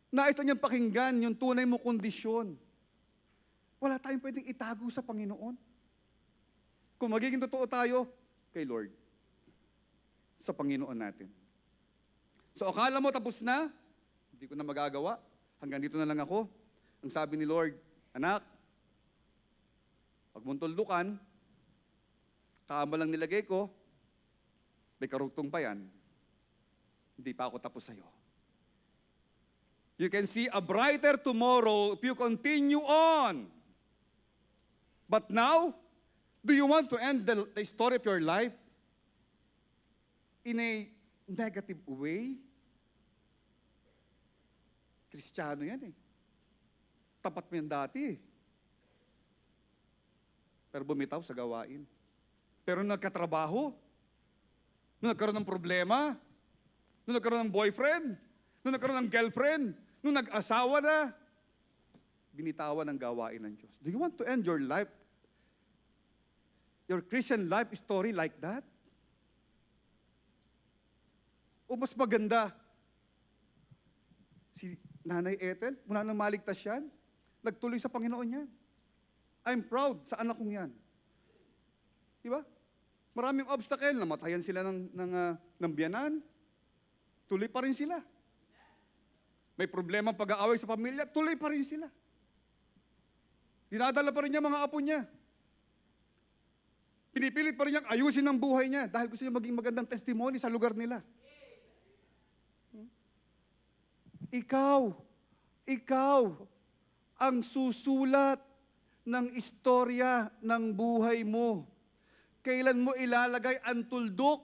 Nais na niyang pakinggan yung tunay mo kondisyon. Wala tayong pwedeng itago sa Panginoon. Kung magiging totoo tayo, kay Lord. Sa Panginoon natin. So akala mo tapos na, hindi ko na magagawa, hanggang dito na lang ako. Ang sabi ni Lord, anak, pag mong tuldukan, kama lang nilagay ko, May karugtong pa yan. Hindi pa ako tapos sa'yo. You can see a brighter tomorrow if you continue on. But now, do you want to end the story of your life in a negative way? Kristiyano yan eh. Tapat mo yan dati eh. Pero bumitaw sa gawain. Pero nung nagkatrabaho, nung nagkaroon ng problema, nung nagkaroon ng boyfriend, nung nagkaroon ng girlfriend, nung nag-asawa na, binitawan ang gawain ng Diyos. Do you want to end your life, your Christian life story like that? O mas maganda, si Nanay Ethel, mula nang maligtas yan, nagtuloy sa Panginoon yan. I'm proud sa anak kong yan. Di ba? Maraming obstacle, namatayan sila ng biyanan, tuloy pa rin sila. May problema pag-aaway sa pamilya, tuloy pa rin sila. Dinadala pa rin niya mga apo niya. Pinipilit pa rin niyang ayusin ang buhay niya dahil gusto niya maging magandang testimony sa lugar nila. Ikaw, ang susulat ng istorya ng buhay mo. Kailan mo ilalagay ang tuldok?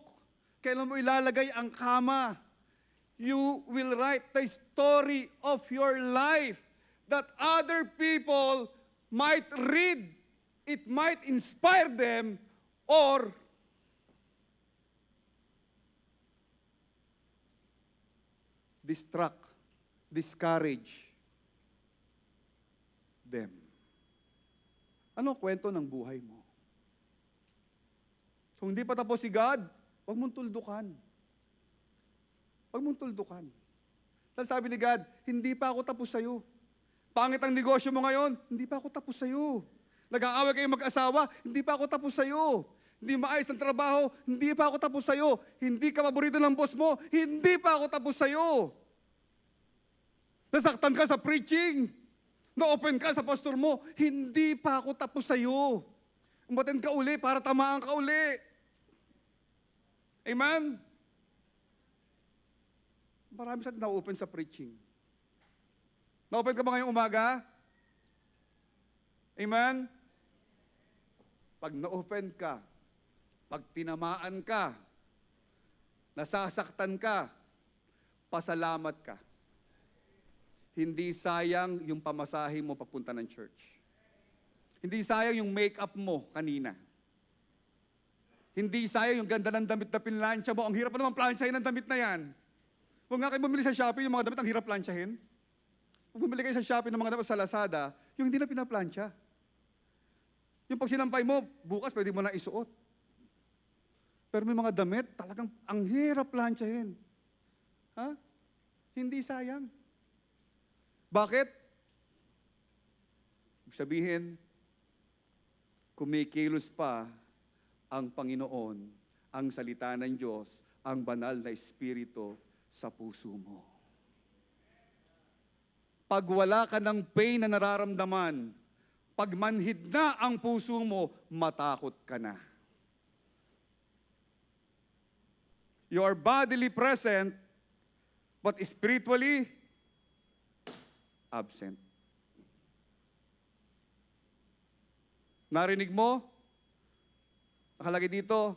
Kailan mo ilalagay ang kama? You will write the story of your life that other people might read. It might inspire them or distract, discourage them. Ano ang kwento ng buhay mo? Kung hindi pa tapos si God, huwag mong tuldukan. Huwag mong tuldukan. Dahil sabi ni God, hindi pa ako tapos sa'yo. Pangit ang negosyo mo ngayon, hindi pa ako tapos sa'yo. Nag-aaway kayo mag-asawa, hindi pa ako tapos sa'yo. Hindi maayos ang trabaho, hindi pa ako tapos sa'yo. Hindi ka paborito ng boss mo, hindi pa ako tapos sa'yo. Nasaktan ka sa preaching, na-open ka sa pastor mo, hindi pa ako tapos sa'yo. Umaten ka uli para tamaan ka uli. Amen? Marami sa atin na-open sa preaching. Na-open ka ba ngayong umaga? Amen? Pag na-open ka, pag tinamaan ka, nasasaktan ka, pasalamat ka. Hindi sayang yung pamasahe mo papunta ng church. Hindi sayang yung make-up mo kanina. Hindi sayang yung ganda ng damit na pinlansya mo. Ang hirap pa naman plansyahin ang damit na yan. Huwag nga kayo bumili sa Shopee, yung mga damit ang hirap plansyahin. Kung bumili kayo sa Shopee ng mga damit sa Lazada, yung hindi na pinaplansya. Yung pag sinampay mo, bukas pwede mo na isuot. Pero may mga damit, talagang ang hirap plansyahin. Ha? Hindi sayang. Bakit? Ibig sabihin, kumikilos pa ang Panginoon, ang salita ng Diyos, ang banal na Espiritu sa puso mo. Pag wala ka ng pain na nararamdaman, pag manhid na ang puso mo, matakot ka na. You are bodily present, but spiritually absent. Narinig mo? Nakalagay dito,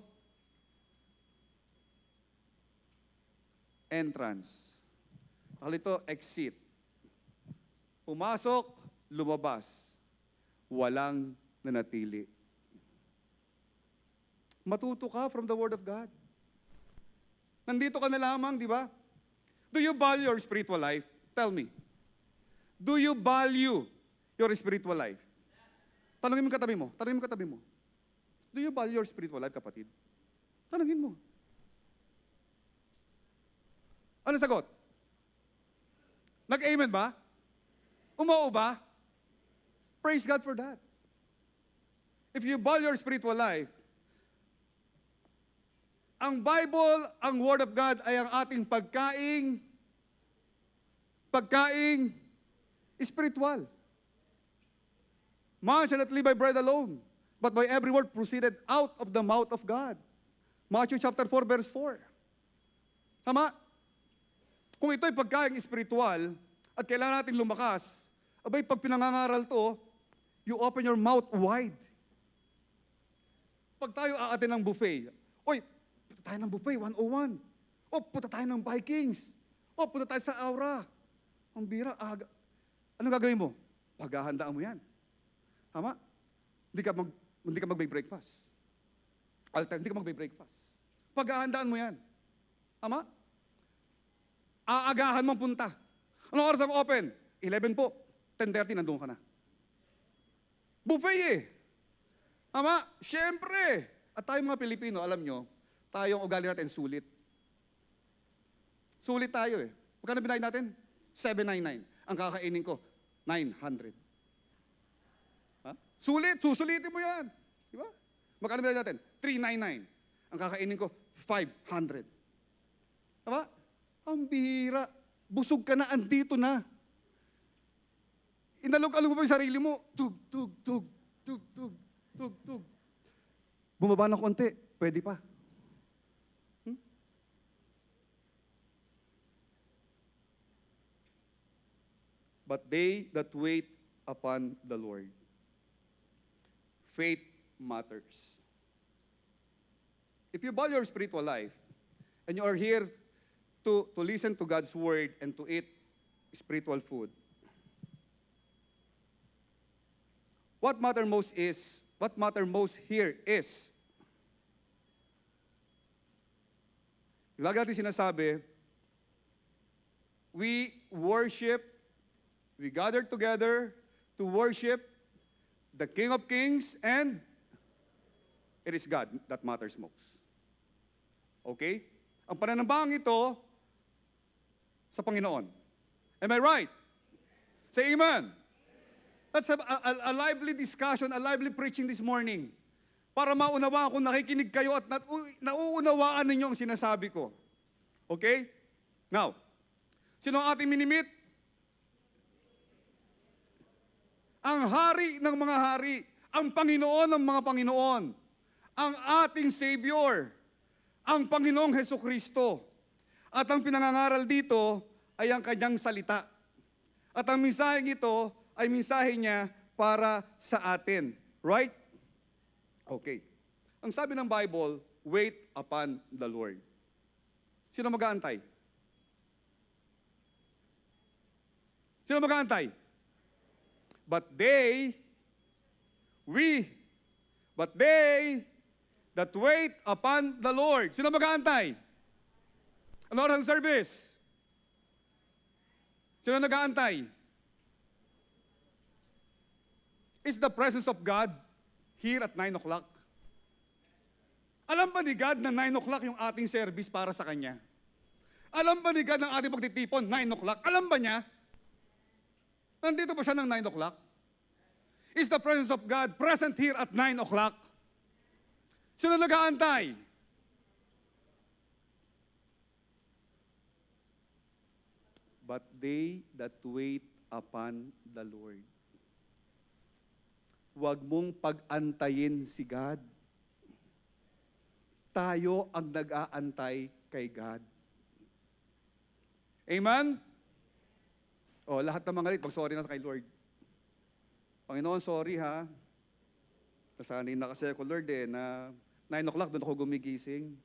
entrance. Nakalagay dito, exit. Pumasok, lumabas. Walang nanatili. Matuto ka from the Word of God. Nandito ka na lamang, di ba? Do you value your spiritual life? Tell me. Do you value your spiritual life? Tanungin mo katabi mo. Tanungin mo katabi mo. Do you value your spiritual life, kapatid? Tanungin mo. Ano sagot? Nag-amen ba? Umoo ba? Praise God for that. If you value your spiritual life, ang Bible, ang Word of God ay ang ating pagkaing spiritual. Man shall not live by bread alone, but by every word proceeded out of the mouth of God. Matthew chapter 4, verse 4. Tama? Kung ito'y pagkaing espiritual at kailangan natin lumakas, abay, pag pinangangaral to, you open your mouth wide. Pag tayo aatin ng buffet, oy, punta tayo ng buffet, 101. O, punta tayo ng Vikings. O, punta tayo sa Aura. Ang bira, ano gagawin mo? Paghahandaan mo yan. Tama? Hindi ka magbe-breakfast. Hindi ka magbe-breakfast. Paghahandaan mo yan. Tama? Aagahan mong punta. Anong oras ang open? 11 po. 10:30 nandun ka na. Buffet eh. Tama? Siyempre. At tayo mga Pilipino, alam nyo, tayong ugali natin sulit. Sulit tayo eh. Magkano binayad natin? 799. Ang kakainin ko, 900. Ha? Sulit, susulitin mo yan. Di ba? Magkano binayad natin? 399. Ang kakainin ko, 500. Tama? Ang bihira. Busog ka na, andito na. Inalog-alog mo pa yung sarili mo. Tug, tug, tug, tug, tug, tug, tug. Bumaba ng konti, pwede pa. But they that wait upon the Lord, faith matters. If you value your spiritual life, and you are here to listen to God's word and to eat spiritual food, what matter most here is, lagi natin sinasabi, we gather together to worship the King of Kings, and it is God that matters most. Okay? Ang pananambahang ito sa Panginoon. Am I right? Say amen. Let's have a lively discussion, a lively preaching this morning para maunawaan kung nakikinig kayo at nauunawaan ninyo ang sinasabi ko. Okay? Now, sino ang ating minimit? Ang hari ng mga hari, ang Panginoon ng mga Panginoon, ang ating Savior, ang Panginoong Hesukristo. At ang pinangangaral dito ay ang kanyang salita. At ang mensaheng ito ay mensahe niya para sa atin. Right? Okay. Ang sabi ng Bible, wait upon the Lord. Sino mag-aantay? Sino mag-aantay? But they that wait upon the Lord. Sino mag-aantay? Ano oras ang service? Sino nag-aantay? Is the presence of God here at 9 o'clock? Alam ba ni God na 9 o'clock yung ating service para sa Kanya? Alam ba ni God ng ating pagtitipon, 9 o'clock? Alam ba niya? Nandito ba siya ng 9 o'clock? Is the presence of God present here at 9 o'clock? Sino nag-aantay? But they that wait upon the Lord. Huwag mong pag-antayin si God. Tayo ang nag-aantay kay God. Amen? O, lahat ng mga lit, mag-sorry na kay Lord. Panginoon, sorry ha. Nasanay na kasi ako, Lord, na 9 o'clock doon ako gumigising.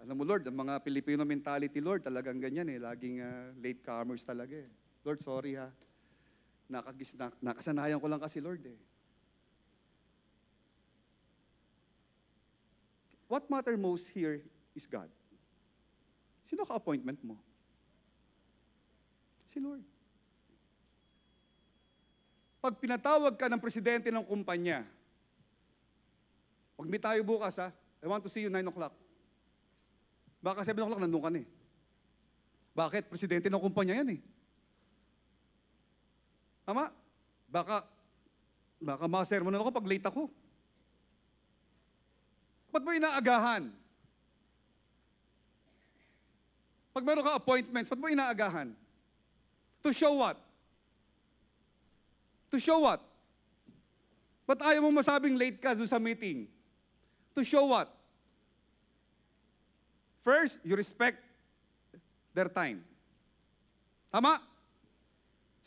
Alam mo, Lord, ang mga Filipino mentality, Lord, talagang ganyan eh. Laging late comers talaga eh. Lord, sorry ha. Nakasanayan ko lang kasi, Lord eh. What matter most here is God. Sino ka-appointment mo? Si Lord. Pag pinatawag ka ng presidente ng kumpanya, pag may tayo bukas ha, I want to see you 9 o'clock. Baka 7 o'clock nandun ka na eh. Bakit? Presidente ng kumpanya yan eh. Tama? Baka ma-sermonan ako pag late ako. Ba't mo inaagahan? Pag meron ka appointments, ba't mo inaagahan? To show what? To show what? Ba't ayaw mo masabing late ka doon sa meeting? To show what? First, you respect their time. Tama?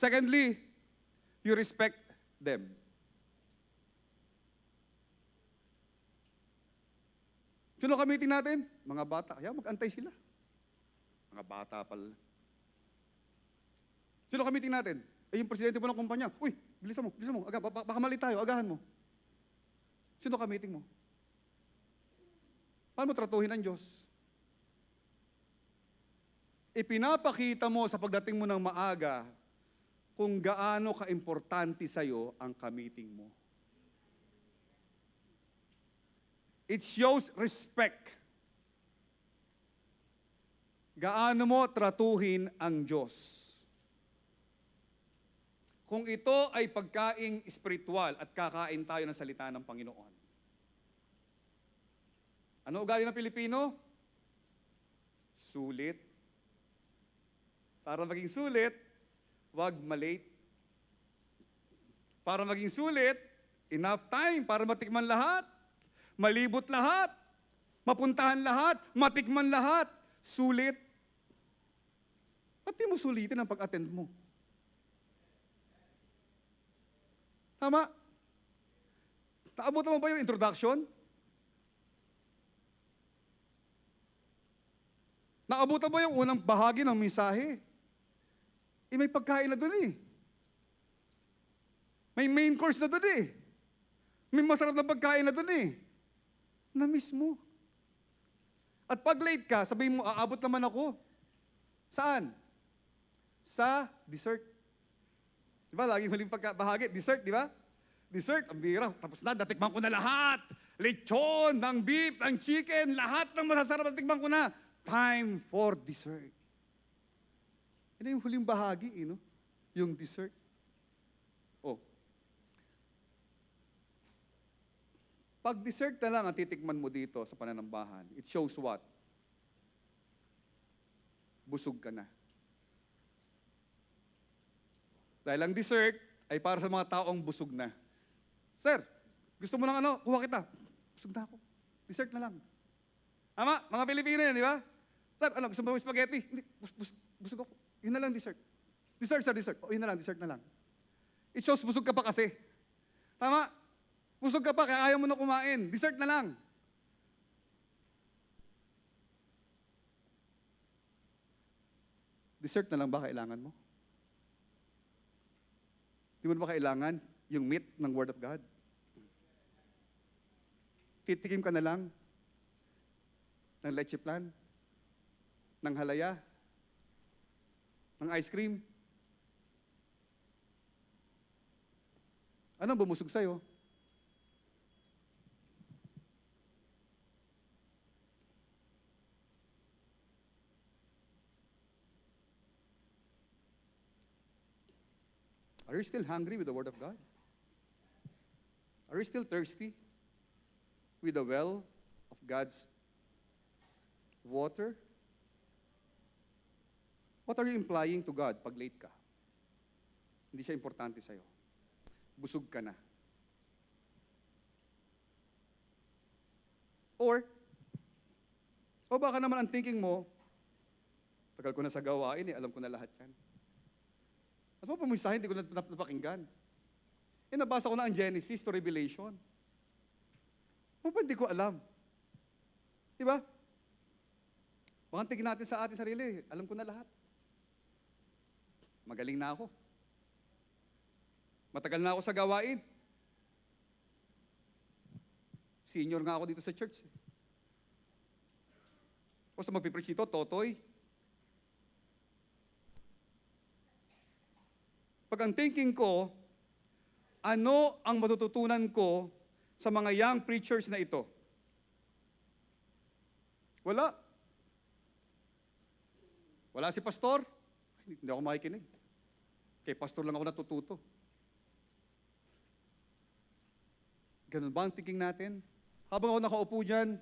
Secondly, you respect them. Sino ka-meeting natin? Mga bata. Kaya mag-antay sila. Mga bata pala. Sino ka-meeting natin? Eh, yung presidente mo ng kumpanya. Uy, bilisan mo, bilisan mo. Baka mali tayo, agahan mo. Sino ka-meeting mo? Paano mo tratuhin ang Diyos? Ipinapakita mo sa pagdating mo ng maaga kung gaano ka-importante sa'yo ang ka-meeting mo. It shows respect. Gaano mo tratuhin ang Diyos. Kung ito ay pagkaing espiritual at kakain tayo ng salita ng Panginoon. Ano ugali ng Pilipino? Sulit. Para maging sulit, wag malate. Para maging sulit, enough time para matikman lahat. Malibot lahat, mapuntahan lahat, matikman lahat, sulit. Ba't di mo sulitin ang pag-attend mo? Tama? Naabutan mo ba yung introduction? Naabutan mo yung unang bahagi ng mensahe? Eh, may pagkain na dun eh. May main course na dun eh. May masarap na pagkain na dun eh. Na-miss mo. At pag late ka, sabihin mo, aabot naman ako. Saan? Sa dessert. Diba, laging huling bahagi, dessert, di ba? Dessert, ang bira. Tapos na, natikman ko na lahat. Lechon, ng beef, ng chicken, lahat ng masasarap natikman ko na. Time for dessert. Yan yung huling bahagi, no? Yung dessert. Oh. Pag dessert na lang ang titikman mo dito sa pananambahan, it shows what? Busog ka na. Dahil ang dessert ay para sa mga taong busog na. Sir, gusto mo ng ano? Kuha kita. Busog na ako. Dessert na lang. Tama? Mga Pilipino yan, di ba? Sir, ano, gusto mo ng spaghetti? Hindi, busog ako. Yun na lang dessert. Dessert, sir, dessert. O, yun na lang, dessert na lang. It shows busog ka pa kasi. Tama? Busog ka pa, kaya ayaw mo na kumain. Dessert na lang. Dessert na lang ba kailangan mo? Di mo ba kailangan yung meat ng Word of God? Titikim ka na lang ng leche plan, ng halaya, ng ice cream. Anong bumusog sa'yo? Are you still hungry with the Word of God? Are you still thirsty with the well of God's water? What are you implying to God pag late ka? Hindi siya importante sa'yo. Busog ka na. Or baka naman ang thinking mo, tagal ko na sa gawain alam ko na lahat yan. At mo pumisahin, hindi ko napakinggan. Nabasa ko na ang Genesis to Revelation. Hindi ko alam. Di ba? Baka tingin natin sa ating sarili, alam ko na lahat. Magaling na ako. Matagal na ako sa gawain. Senior nga ako dito sa church. Basta magpipreach ito, totoy. Pag ang thinking ko, ano ang matututunan ko sa mga young preachers na ito? Wala. Wala si pastor? Hindi ako makikinig. Kay pastor lang ako natututo. Ganun ba ang thinking natin? Habang ako nakaupo dyan,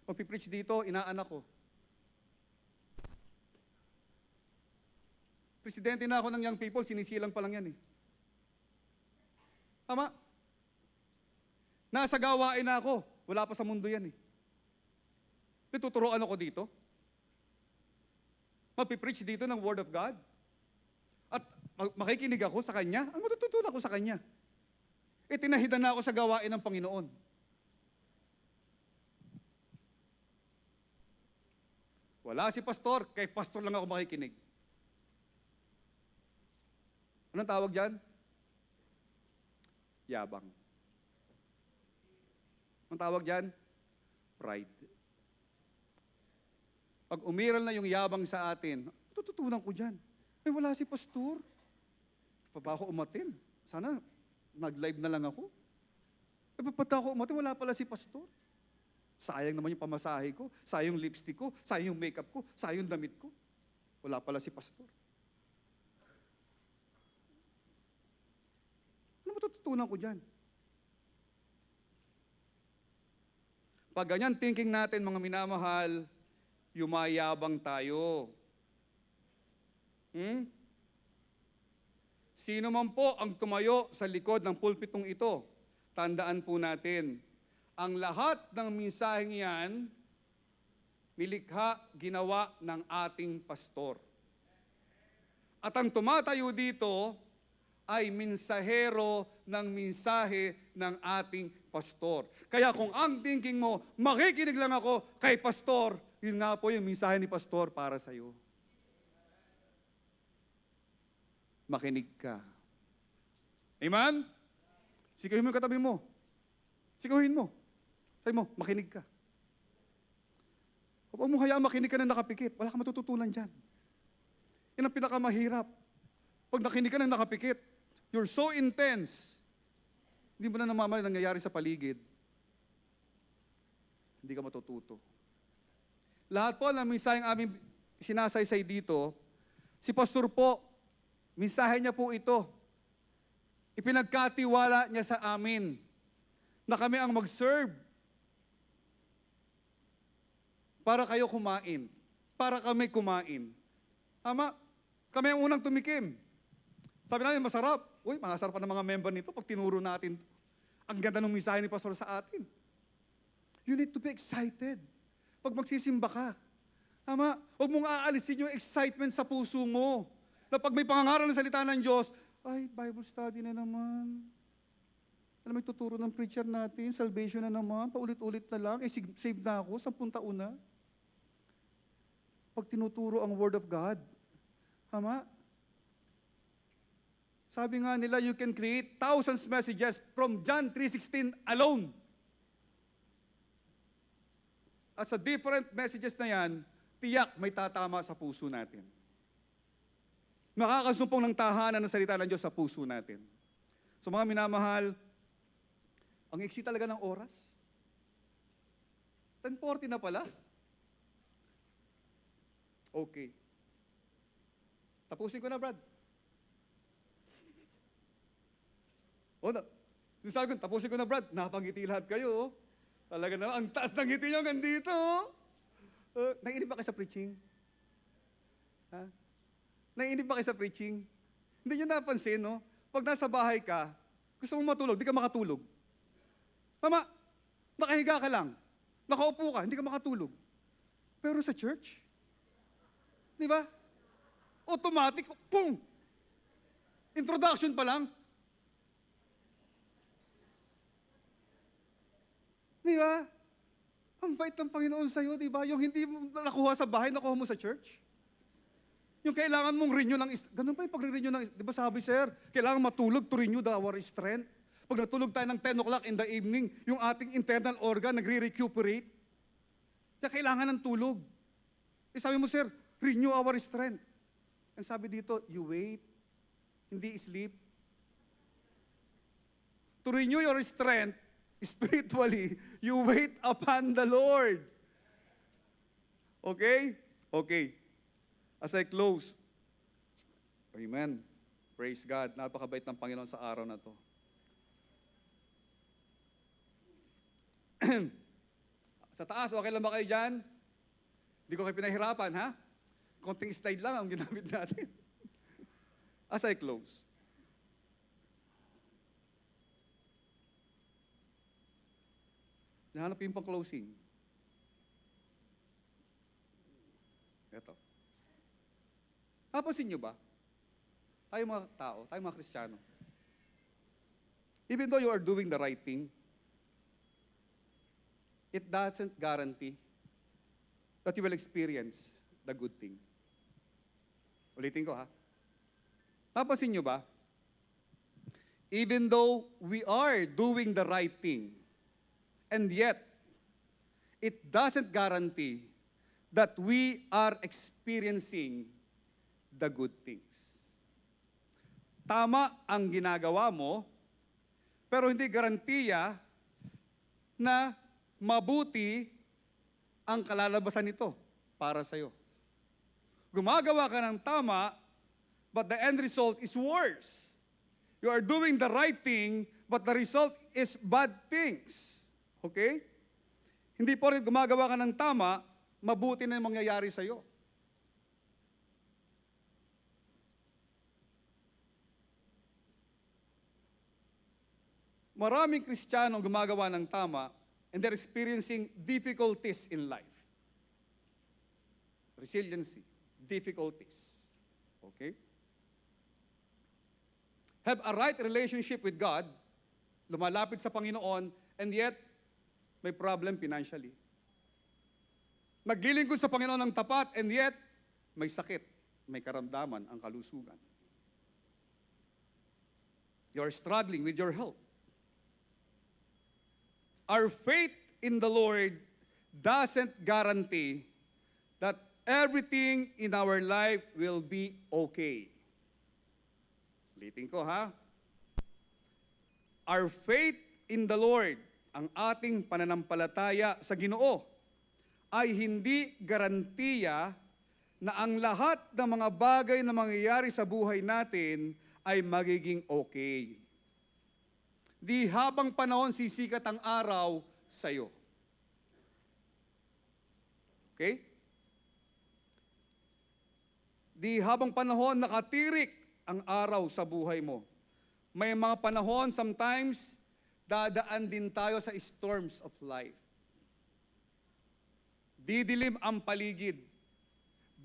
magpipreach dito, inaanak ko. Presidente na ako ng young people, sinisilang pa lang yan eh. Tama? Nasa gawain na ako, wala pa sa mundo yan eh. Tuturuan ako dito, Mapipreach dito ng Word of God. At makikinig ako sa Kanya. Ang matututunan ko sa Kanya. Tinahidan na ako sa gawain ng Panginoon. Wala si pastor, kay pastor lang ako makikinig. Anong tawag dyan? Yabang. Anong tawag dyan? Pride. Pag umiral na yung yabang sa atin, tututunan ko dyan. Wala si pastor. Pa ba ako umatin? Sana nag-live na lang ako. Pagka ako umatin, wala pala si pastor. Sayang naman yung pamasahe ko, sayang yung lipstick ko, sayang yung makeup ko, sayang yung damit ko. Wala pala si pastor. Ano matututunan ko dyan? Pag ganyan thinking natin, mga minamahal, yumayabang tayo. Sino man po ang tumayo sa likod ng pulpitong ito, tandaan po natin, ang lahat ng mensaheng yan, nilikha, ginawa ng ating pastor. At ang tumatayo dito ay mensahero ng mensahe ng ating pastor. Kaya kung ang thinking mo, makikinig lang ako kay pastor, yun nga po yung mensahe ni pastor para sa iyo. Makinig ka. Amen? Siguhin mo yung katabi mo. Siguhin mo. Sabi mo, makinig ka. Huwag mo hayaan makinig ka na nakapikit. Wala kang matututunan dyan. Yan ang pinakamahirap. Pag nakinig ka na nakapikit, you're so intense, hindi mo na namamali nangyayari sa paligid. Hindi ka matututo. Lahat po ng mensaheng aming sinasaysay dito, si pastor po, mensahe niya po ito. Ipinagkatiwala niya sa amin na kami ang mag-serve para kayo kumain, para kami kumain. Tama? Kami ang unang tumikim. Sabi namin, masarap. Uy, masarap pa ng mga member nito pag tinuro natin. Ang ganda ng mensahe ni pastor sa atin. You need to be excited. Pag magsisimba ka. Tama? Huwag mong aalisin yung excitement sa puso mo. Na pag may pangangaral ng salita ng Diyos, ay, Bible study na naman. Alam mo, tuturo ng preacher natin, salvation na naman, paulit-ulit na lang, save na ako, 10 taon na. Pag tinuturo ang Word of God, tama? Sabi nga nila, you can create thousands messages from John 3:16 alone. At sa different messages na yan, tiyak may tatama sa puso natin. Makakasumpong ng tahanan ng salita ng Diyos sa puso natin. So mga minamahal, ang iksi talaga ng oras. 10:40 na pala. Okay. Tapusin ko na, Brad. Sinasabi ko, tapusin ko na, Brad. Napangiti lahat kayo. Talaga na, ang taas ng ngiti nyo hanggang dito. Naiinip ba kayo sa preaching? Ha? Naiinip ba kayo sa preaching? Hindi nyo napansin, no? Pag nasa bahay ka, gusto mong matulog, di ka makatulog. Tama, nakahiga ka lang. Nakaupo ka, hindi ka makatulog. Pero sa church, di ba? Automatic, pum! Introduction pa lang. Di ba? Ang bait ng Panginoon sa'yo, di ba? Yung hindi mo nakuha sa bahay, nakuha mo sa church. Yung kailangan mong renew ng, ganun pa yung pag-renew ng, di ba sabi, sir, kailangan matulog to renew our strength. Pag natulog tayo ng 10 o'clock in the evening, yung ating internal organ nagre-recuperate. Kaya kailangan ng tulog. Sabi mo, sir, renew our strength. Ang sabi dito, you wait, hindi sleep. To renew your strength, spiritually, you wait upon the Lord. Okay? Okay. As I close, amen. Praise God. Napakabait ng Panginoon sa araw na to. Sa taas, okay lang ba kayo dyan? Hindi ko kayo pinahirapan, ha? Konting slide lang ang ginamit natin. As I close. Nahanap yung pang-closing. Ito. Napansin nyo ba? Tayo mga tao, tayo mga Kristiyano, even though you are doing the right thing, it doesn't guarantee that you will experience the good thing. Ulitin ko ha. Napansin nyo ba? Even though we are doing the right thing, and yet, it doesn't guarantee that we are experiencing the good things. Tama ang ginagawa mo, pero hindi garantiya na mabuti ang kalalabasan nito para sa'yo. Gumagawa ka ng tama, but the end result is worse. You are doing the right thing, but the result is bad things. Okay? Hindi po rin gumagawa ka ng tama, mabuti na yung mangyayari sa'yo. Maraming Kristiyano gumagawa ng tama and they're experiencing difficulties in life. Resiliency, difficulties. Okay? Have a right relationship with God, lumalapit sa Panginoon, and yet, may problem financially. Naglilingkod sa Panginoon ng tapat, and yet, may sakit, may karamdaman ang kalusugan. You're struggling with your health. Our faith in the Lord doesn't guarantee that everything in our life will be okay. Ulitin ko ha. Our faith in the Lord, ang ating pananampalataya sa Ginoo, ay hindi garantiya na ang lahat ng mga bagay na mangyayari sa buhay natin ay magiging okay. Di habang panahon sisikat ang araw sa iyo. Okay? Di habang panahon nakatirik ang araw sa buhay mo. May mga panahon, sometimes, dadaan din tayo sa storms of life. Didilim ang paligid.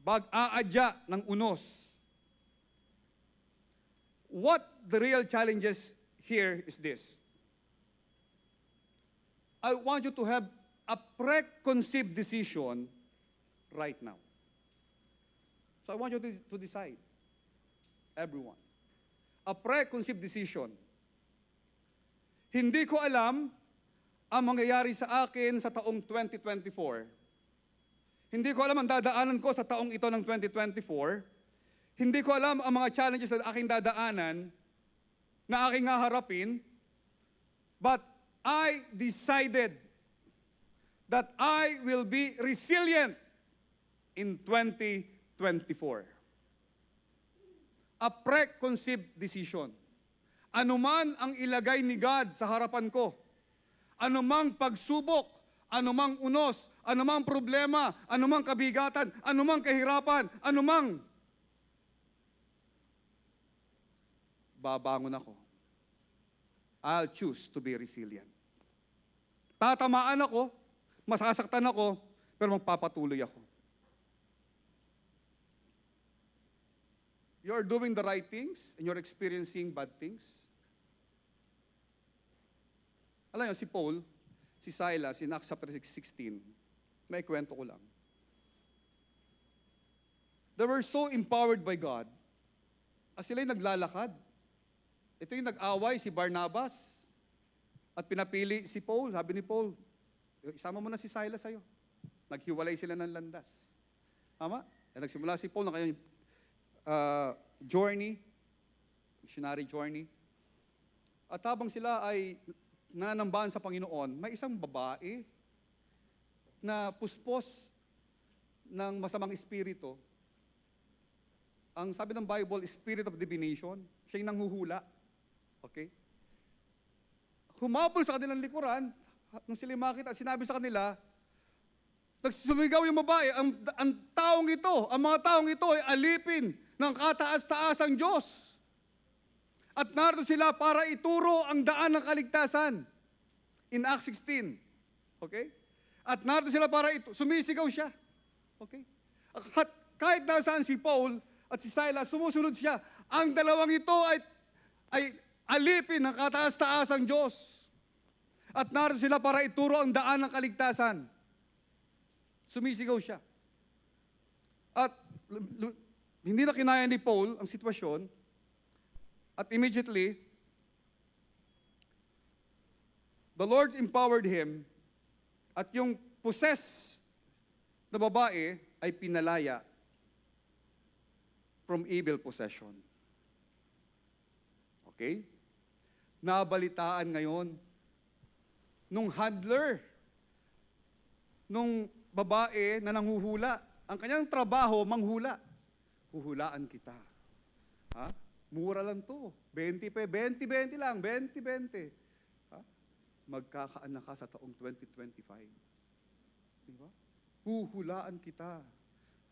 Bag-aadya ng unos. What the real challenges here is this. I want you to have a preconceived decision right now. So I want you to decide. Everyone. A preconceived decision. Hindi ko alam ang mangyayari sa akin sa taong 2024. Hindi ko alam ang dadaanan ko sa taong ito ng 2024. Hindi ko alam ang mga challenges na aking dadaanan, na aking haharapin. But I decided that I will be resilient in 2024. A preconceived decision. Anuman ang ilagay ni God sa harapan ko, anumang pagsubok, anumang unos, anumang problema, anumang kabigatan, anumang kahirapan, anumang, babangon ako. I'll choose to be resilient. Tatamaan ako, masasaktan ako, pero magpapatuloy ako. You're doing the right things and you're experiencing bad things. Alam niyo, si Paul, si Silas, in Acts chapter 16, may kwento ko lang. They were so empowered by God, as sila'y naglalakad. Ito yung nag-away si Barnabas, at pinapili si Paul. Sabi ni Paul, isama mo na si Silas sa'yo. Naghiwalay sila ng landas. Tama? Nagsimula si Paul na kanyang journey, missionary journey. At habang sila ay nananambahan sa Panginoon, may isang babae na puspos ng masamang espiritu. Ang sabi ng Bible, spirit of divination. Siya yung nanghuhula. Okay? Humabol sa kanilang likuran, nung sila makita, sinabi sa kanila, nagsumigaw yung babae, ang taong ito, ang mga taong ito ay alipin ng kataas-taasang Diyos. At narito sila para ituro ang daan ng kaligtasan. In Acts 16. Okay? At narito sila para sumisigaw siya. Okay? At kahit nasaan si Paul, at si Silas, sumusunod siya. Ang dalawang ito ay alipin ng kataas-taasang Diyos. At narito sila para ituro ang daan ng kaligtasan. Sumisigaw siya. At hindi na kinaya ni Paul ang sitwasyon. At immediately, the Lord empowered him. At yung possess na babae ay pinalaya from evil possession. Okay? Nabalitaan ngayon nung handler, nung babae na nanghuhula. Ang kanyang trabaho, manghula. Huhulaan kita. Ha? Mura lang to. 20 lang. 20. Ha? Magkakaanak ka sa taong 2025. Di ba? Huhulaan kita.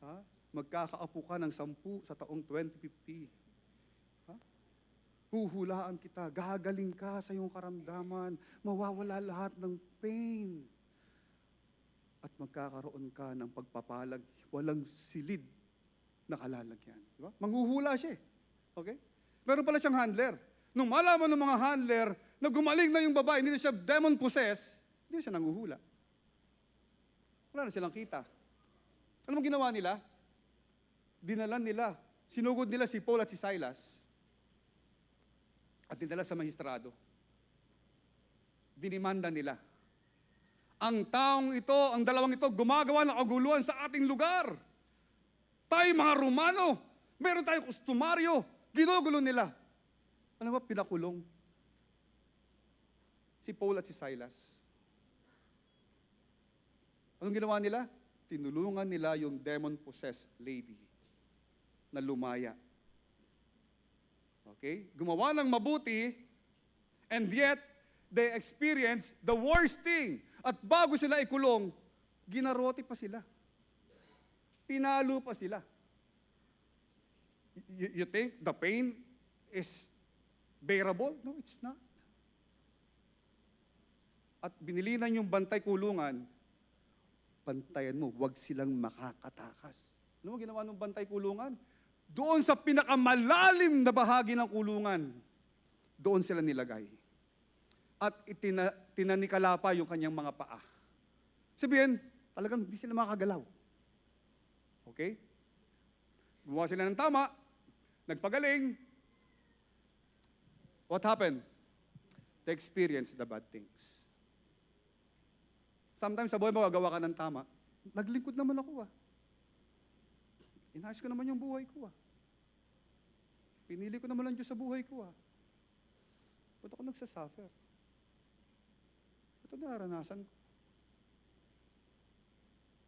Ha? Magkakaapo ka ng 10 sa taong 2050. Ha? Huhulaan kita. Gagaling ka sa iyong karamdaman. Mawawala lahat ng pain. At magkakaroon ka ng pagpapalag, walang silid na kalalagyan. Di ba? Manghuhula siya. Okay? Meron pala siyang handler. Nung malaman ng mga handler na gumaling na yung babae, hindi na siya demon possessed, hindi na siya nanghuhula. Wala na silang kita. Ano mong ginawa nila? Dinalan nila. Sinugod nila si Paul at si Silas. At dinala sa magistrado. Dinimanda nila. Ang taong ito, ang dalawang ito, gumagawa ng kaguluhan sa ating lugar. Tayo mga Romano, meron tayong kustumaryo, ginugulo nila. Ano ba pinakulong? Si Paul at si Silas. Anong ginawa nila? Tinulungan nila yung demon-possessed lady na lumaya. Okay? Gumawa ng mabuti, and yet, they experience the worst thing. At bago sila ikulong, ginarote pa sila. Pinalo pa sila. You think the pain is bearable? No, it's not. At binilinan yung bantay kulungan, bantayan mo, huwag silang makakatakas. Ano ang ginawa ng bantay kulungan? Doon sa pinakamalalim na bahagi ng kulungan, doon sila nilagay. At tinanikala pa yung kanyang mga paa. Sabihin, talagang hindi sila makagalaw. Okay? Gumawa sila ng tama, nagpagaling. What happened? They experienced the bad things. Sometimes sa buhay mo, gagawa ka ng tama. Naglingkod naman ako Inayos ko naman yung buhay ko Pinili ko naman ang Diyos sa buhay ko Ba't ako nagsasuffer? Ito naranasan ko.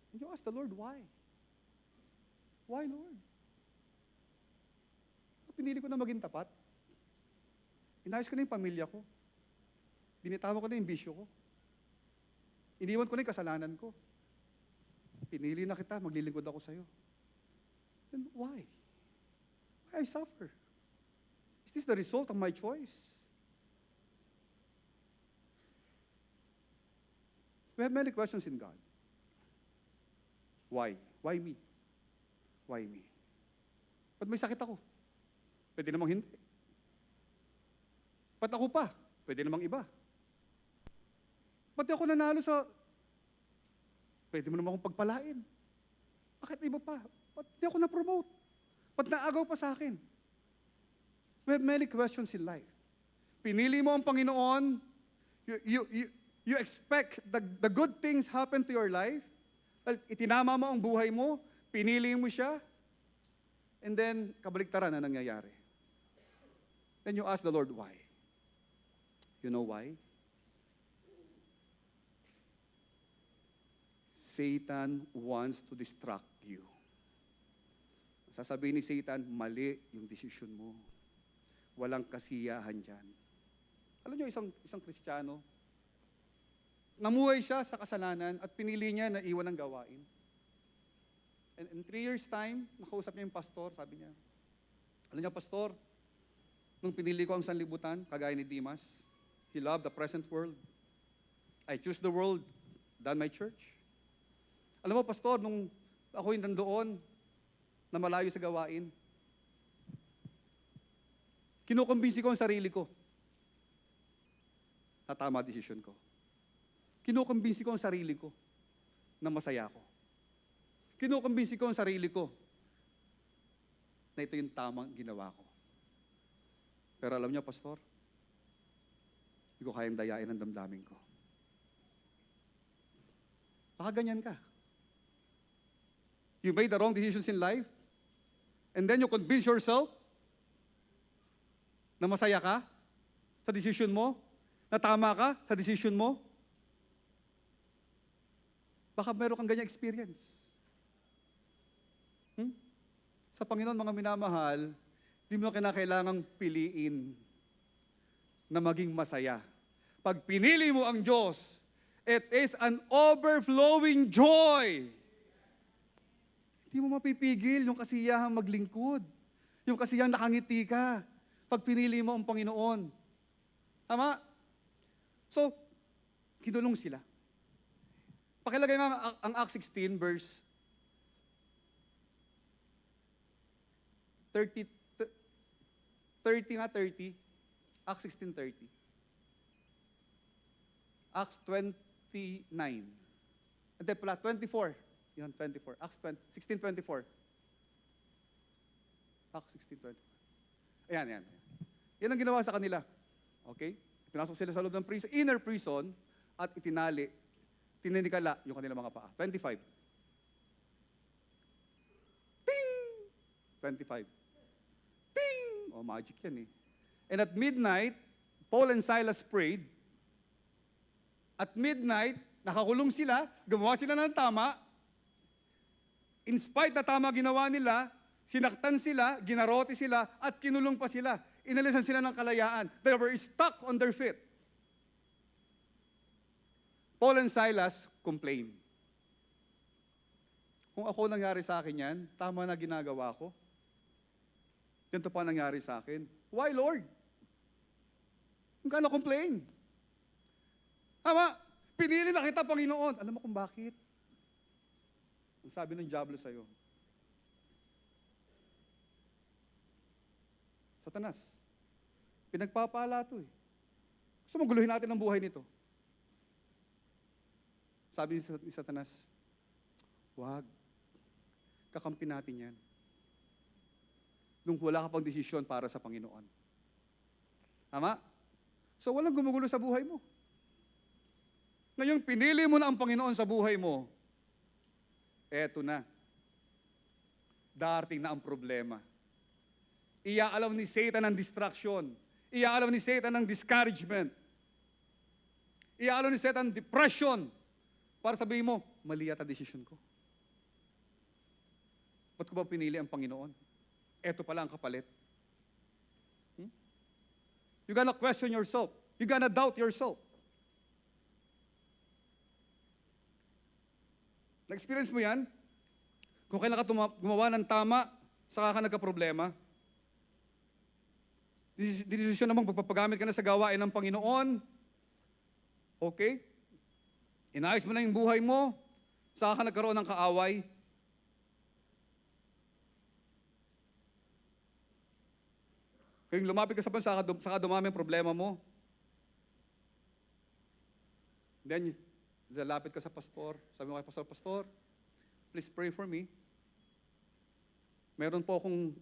And you ask the Lord, why? Why, Lord? Pinili ko na maging tapat. Inayos ko na yung pamilya ko. Binitawan ko na yung bisyo ko. Iniwan ko na yung kasalanan ko. Pinili na kita, maglilingkod ako sa'yo. Then why? Why I suffer? Is this the result of my choice? We have many questions in God. Why? Why me? Why me? Ba't may sakit ako? Pwede namang hindi. Ba't ako pa? Pwede namang iba. Ba't di ako nanalo sa... Pwede mo namang akong pagpalain. Bakit iba pa? Ba't di ako na-promote? Ba't naagaw pa sa akin? We have many questions in life. Pinili mo ang Panginoon, you expect the good things happen to your life. Well, itinama mo ang buhay mo, pinili mo siya, and then kabaliktaran na nangyayari. Then you ask the Lord why. You know why? Satan wants to distract you. Sasabihin ni Satan, mali yung desisyon mo. Walang kasiyahan dyan. Alam niyo, isang Kristiyano, namuhay siya sa kasalanan at pinili niya na iwan ang gawain. And in 3 years' time, nakausap niya yung pastor, sabi niya, alam niya, pastor, nung pinili ko ang sanlibutan, kagaya ni Dimas, he loved the present world. I choose the world than my church. Alam mo, pastor, nung ako'y nandoon, na malayo sa gawain, Kinukumbinsi ko ang sarili ko na tama desisyon ko. Kinukumbinsi ko ang sarili ko na masaya ako. Kinukumbinsi ko ang sarili ko na ito yung tamang ginawa ko. Pero alam niyo, Pastor, hindi ko kayang dayain ang damdamin ko. Baka ganyan ka. You made the wrong decisions in life, and then you convince yourself na masaya ka sa decision mo, na tama ka sa decision mo. Baka meron kang ganyang experience. Sa Panginoon, mga minamahal, di mo kinakailangang piliin na maging masaya. Pag pinili mo ang Diyos, it is an overflowing joy. Hindi mo mapipigil yung kasiyahang maglingkod. Yung kasiyahang nakangiti ka. Pag pinili mo ang Panginoon. Tama? So, kinulong sila. Pakilagay nga ang Acts 16 verse 30 nga 30. Acts 16:30. Acts 29. Hindi pala, 24. Yun, 24. Acts 16:24. Acts 16:24. Ayan. Yan ang ginawa sa kanila. Okay? Pinasok sila sa loob ng prison, inner prison, at itinali, tininikala yung kanilang mga paa. 25. Ting! 25. Ting! Oh, magic yan eh. And at midnight, Paul and Silas prayed. At midnight, nakakulong sila, gumawa sila ng tama. In spite na tama ginawa nila, sinaktan sila, ginarote sila, at kinulong pa sila. Inalisan sila ng kalayaan. They were stuck on their feet. Paul and Silas complained. Kung ako nangyari sa akin yan, tama na ginagawa ko. Ganito pa nangyari sa akin. Why, Lord? Kung ka na-complain. Tama, pinili na kita, Panginoon. Alam mo kung bakit? Ang sabi ng diablo sa'yo, Satanas, pinagpapala ito eh. Gusto mo guluhin natin ang buhay nito? Sabi ni Satanas, wag, kakampi natin yan. Nung wala ka pang desisyon para sa Panginoon. Tama? So walang gumugulo sa buhay mo. Ngayong pinili mo na ang Panginoon sa buhay mo, eto na. Darating na ang problema. Iaalam ni Satan ang distraction. Iaalam ni Satan ang discouragement. Iaalam ni Satan ang depression. Para sabihin mo, mali yata decision ko. Ba't ko ba pinili ang Panginoon? Eto pala ang kapalit. You gotta question yourself. You gotta doubt yourself. Na-experience mo yan? Kung kailan ka gumawa ng tama, saka ka nagka-problema. Desisyon namang pagpapagamit ka na sa gawain ng Panginoon. Okay? Inayos mo na yung buhay mo, saka ka nagkaroon ng kaaway. Kaya lumapit ka sa bansa, saka dumami ang problema mo. Then, lalapit ka sa pastor, sabi mo kay pastor, Pastor, please pray for me. Meron po akong,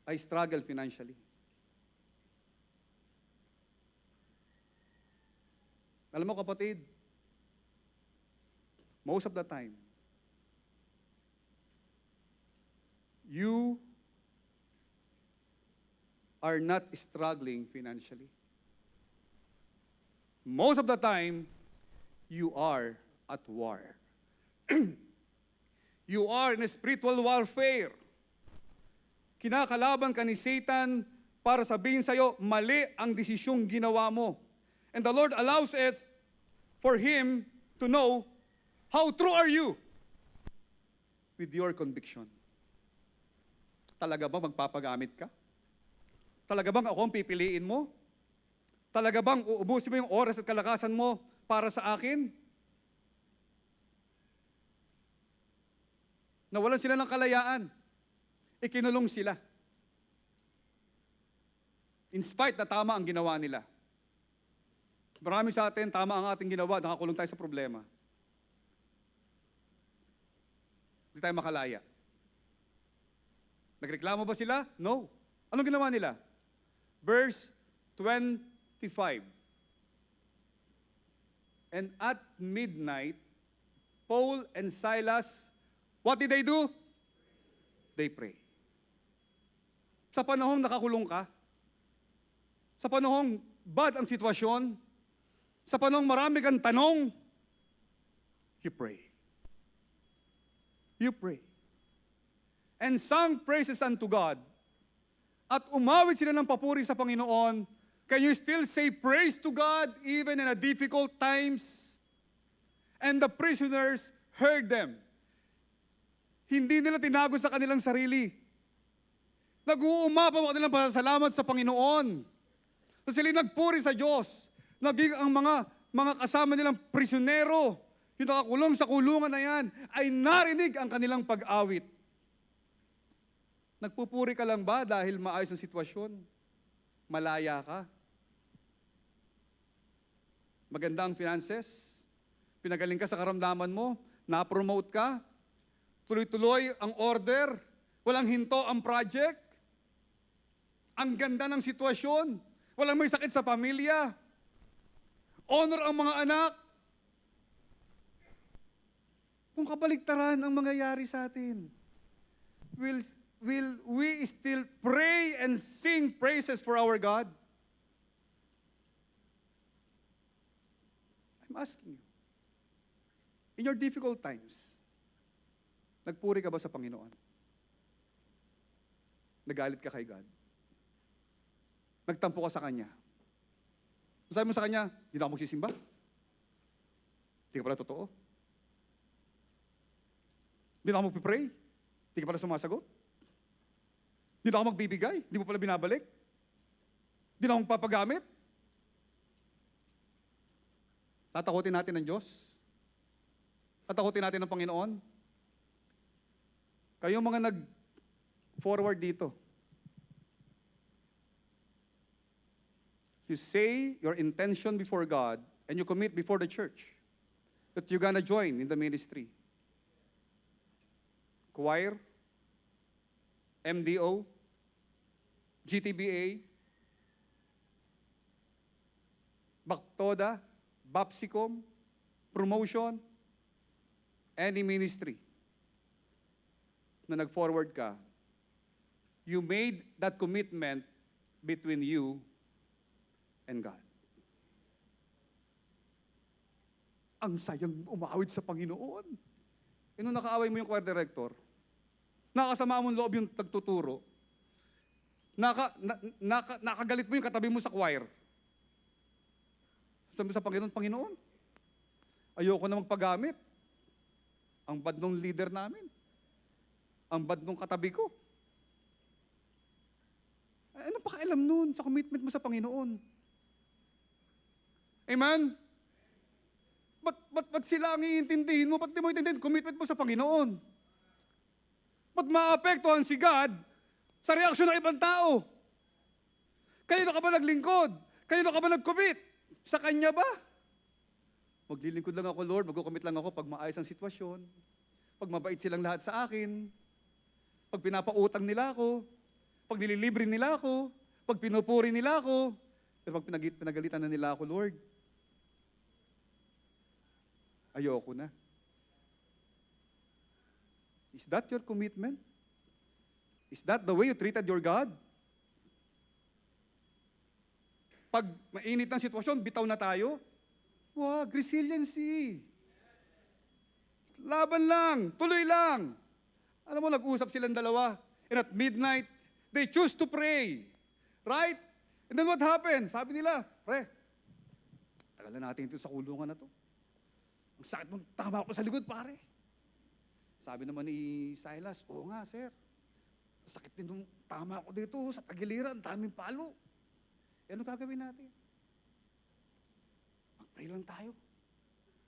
I struggle financially. Alam mo kapatid, most of the time, you are not struggling financially. Most of the time, you are at war. You are in a spiritual warfare. Kinakalaban ka ni Satan para sabihin sa'yo, mali ang desisyong ginawa mo. And the Lord allows it for Him to know how true are you with your conviction. Talaga ba magpapagamit ka? Talaga bang ako ang pipiliin mo? Talaga bang uubusin mo yung oras at kalakasan mo para sa akin? Nawalan sila ng kalayaan. Ikinulong sila. In spite na tama ang ginawa nila. Marami sa atin, tama ang ating ginawa, nakakulong tayo sa problema. Hindi tayo makalaya. Nagreklamo ba sila? No. Anong ginawa nila? Verse 25. And at midnight, Paul and Silas, what did they do? They pray. Sa panahong nakakulong ka, sa panahong bad ang sitwasyon, sa panahong marami kang tanong, you pray. You pray. And sang praises unto God. At umawit sila ng papuri sa Panginoon. Can you still say praise to God even in a difficult times? And the prisoners heard them. Hindi nila tinago sa kanilang sarili. Nag-uumapaw ang kanilang pasasalamat sa Panginoon. So sila nagpuri sa Diyos. Naging ang mga kasama nilang prisionero, yung nakakulong sa kulungan na yan, ay narinig ang kanilang pag-awit. Nagpupuri ka lang ba dahil maayos ang sitwasyon? Malaya ka? Maganda ang finances? Pinagaling ka sa karamdaman mo? Na-promote ka? Tuloy-tuloy ang order? Walang hinto ang project? Ang ganda ng sitwasyon? Walang may sakit sa pamilya? Honor ang mga anak? Kung kabaligtaran ang mangyayari sa atin, will we still pray and sing praises for our God? I'm asking you. In your difficult times, nagpuri ka ba sa Panginoon? Nagalit ka kay God? Nagtampo ka sa Kanya? Sabi mo sa Kanya, hindi na ako magsisimba? Hindi ka pala totoo? Hindi na ako magpipray? Hindi ka pala sumasagot? Hindi na ako magbibigay? Hindi mo pala binabalik? Hindi na ako magpapagamit? Tatakutin natin ng Diyos? Tatakutin natin ng Panginoon? Kayong mga nag-forward dito, you say your intention before God and you commit before the church that you're gonna join in the ministry. Choir, MDO, GTBA, Baktoda, Bapsicom, promotion, any ministry na nag-forward ka, you made that commitment between you and God. Ang sayang umawit sa Panginoon. Nung nakaaway mo yung choir director, nakasama mo loob yung tagtuturo, nakagalit mo yung katabi mo sa choir. Sabi mo sa Panginoon, Panginoon, ayoko na magpagamit. Ang bad nung leader namin. Ang bad nung katabi ko. Anong pakialam nun sa commitment mo sa Panginoon? Amen? Ba't sila ang iintindihin mo? Ba't di mo iintindihin commitment mo sa Panginoon? Ba't maapektuhan si God sa reaksyon ng ibang tao? Kanino ka ba naglingkod? Kanino ka ba nag-commit? Sa Kanya ba? Maglilingkod lang ako, Lord. Mag-commit lang ako pag maayos ang sitwasyon. Pag mabait silang lahat sa akin. Pag pinapautang nila ako. Pag nililibre nila ako. Pag pinupuri nila ako. Pero pag pinagalitan na nila ako, Lord, ayoko na. Is that your commitment? Is that the way you treated your God? Pag mainit ang sitwasyon, bitaw na tayo? Wag, resiliency. Laban lang, tuloy lang. Alam mo, nag-usap silang dalawa. And at midnight, they choose to pray. Right? And then what happened? Sabi nila, pre, tagal na natin ito sa kulungan na to. Ang sakit mong tama ako sa likod, pare. Sabi naman ni Silas, oo nga, sir. Sakit din nung tama ako dito sa tagiliran, daming palo. E ano gagawin natin? Mag-pray lang tayo.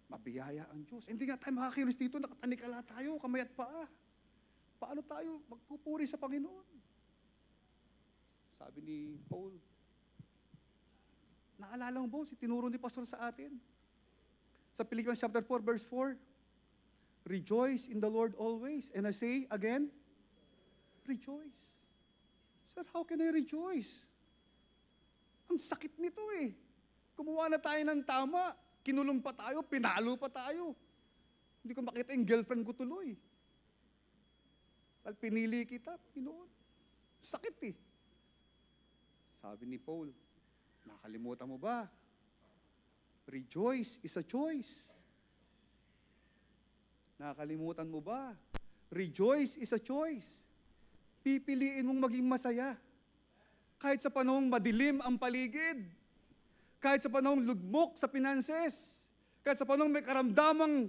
Mabiyaya ang Diyos. Hindi nga tayo makakilos dito, nakatanikala tayo, kamay at paa. Paano tayo magpupuri sa Panginoon? Sabi ni Paul, Naalala mo po, tinuro ni Pastor sa atin. Sa Philippians chapter 4, verse 4, rejoice in the Lord always. And I say again, rejoice. Sir, how can I rejoice? Ang sakit nito eh. Kumuha na tayo ng tama, kinulong pa tayo, pinalo pa tayo. Hindi ko makita yung girlfriend ko tuloy. At pinili kita, Panginoon. Sakit eh. Sabi ni Paul, nakalimutan mo ba? Rejoice is a choice. Nakalimutan mo ba? Rejoice is a choice. Pipiliin mong maging masaya. Kahit sa panahong madilim ang paligid. Kahit sa panahong lugmok sa finances. Kahit sa panahong may karamdamang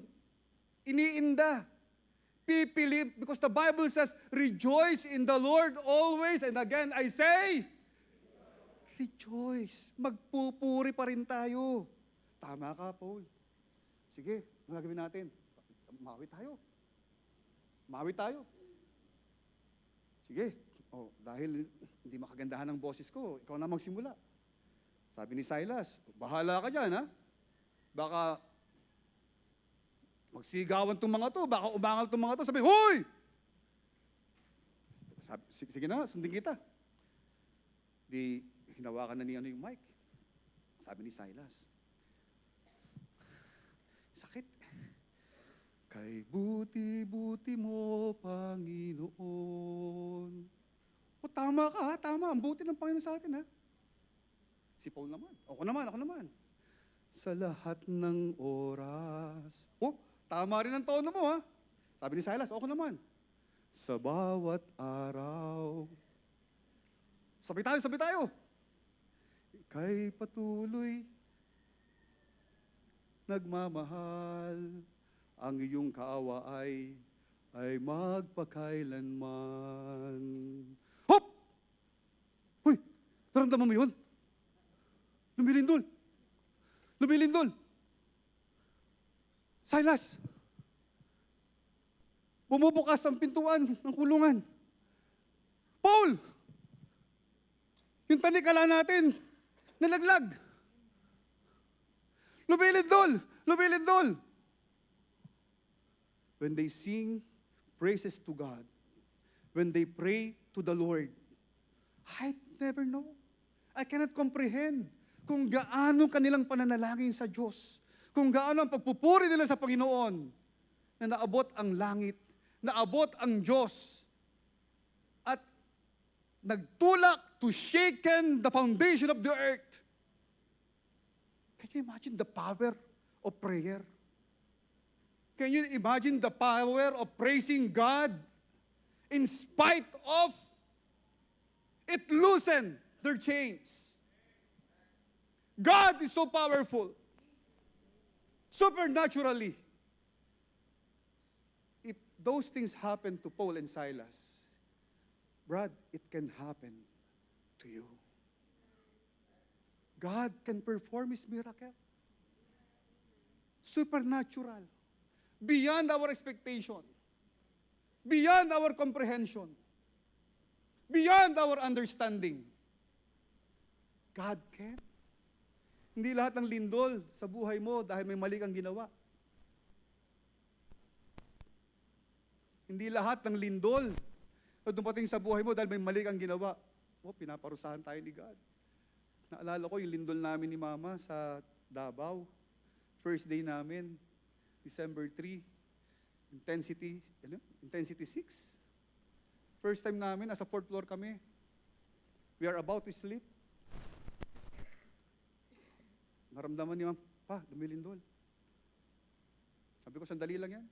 iniinda. Pipili, because the Bible says, rejoice in the Lord always. And again, I say, rejoice. Magpupuri pa rin tayo. Tama ka, Paul. Sige, ang gagawin natin? Mawi tayo. Mawi tayo. Sige. Oh, dahil hindi makagandahan ang boses ko, ikaw na magsimula. Sabi ni Silas, bahala ka dyan, ha? Baka magsigawan itong mga to, baka umangal itong mga to. Sabi, hoy! Sabi, sige na, sundin kita. Di, hinawakan na niya yung mic. Sabi ni Silas, sakit. Kay buti-buti mo, Panginoon. O tama ka, ha? Tama. Ang buti ng Panginoon sa atin, ha? Si Paul naman. Ako naman. Sa lahat ng oras. Oh, tama rin ang tono mo, ha? Sabi ni Silas, ako naman. Sa bawat araw. Sabay tayo. Kay patuloy nagmamahal, ang iyong kaawa ay magpakailanman. Hop! Hoy! Naramdaman mo yun? Lumilindol! Silas! Bumubukas ang pintuan ng kulungan. Paul! Yung tanikala natin, nalaglag. Lumilindol! When they sing praises to God, when they pray to the Lord, I never know. I cannot comprehend kung gaano kanilang pananalangin sa Diyos, kung gaano ang pagpupuri nila sa Panginoon, na naabot ang langit, naabot ang Diyos, at nagtulak to shaken the foundation of the earth. Can you imagine the power of prayer? Can you imagine the power of praising God in spite of it loosened their chains? God is so powerful. Supernaturally. If those things happen to Paul and Silas, Brad, it can happen to you. God can perform His miracle. Supernatural. Beyond our expectation. Beyond our comprehension. Beyond our understanding. God can. Hindi lahat ng lindol sa buhay mo dahil may mali kang ginawa. Hindi lahat ng lindol na dumating sa buhay mo dahil may mali kang ginawa. O, pinaparusahan tayo ni God. Naalala ko yung lindol namin ni Mama sa Davao. First day namin, December 3, intensity 6. First time namin, nasa 4th floor kami. We are about to sleep. Naramdaman ni Ma'am, pa, lumilindol. Sabi ko, sandali lang yan.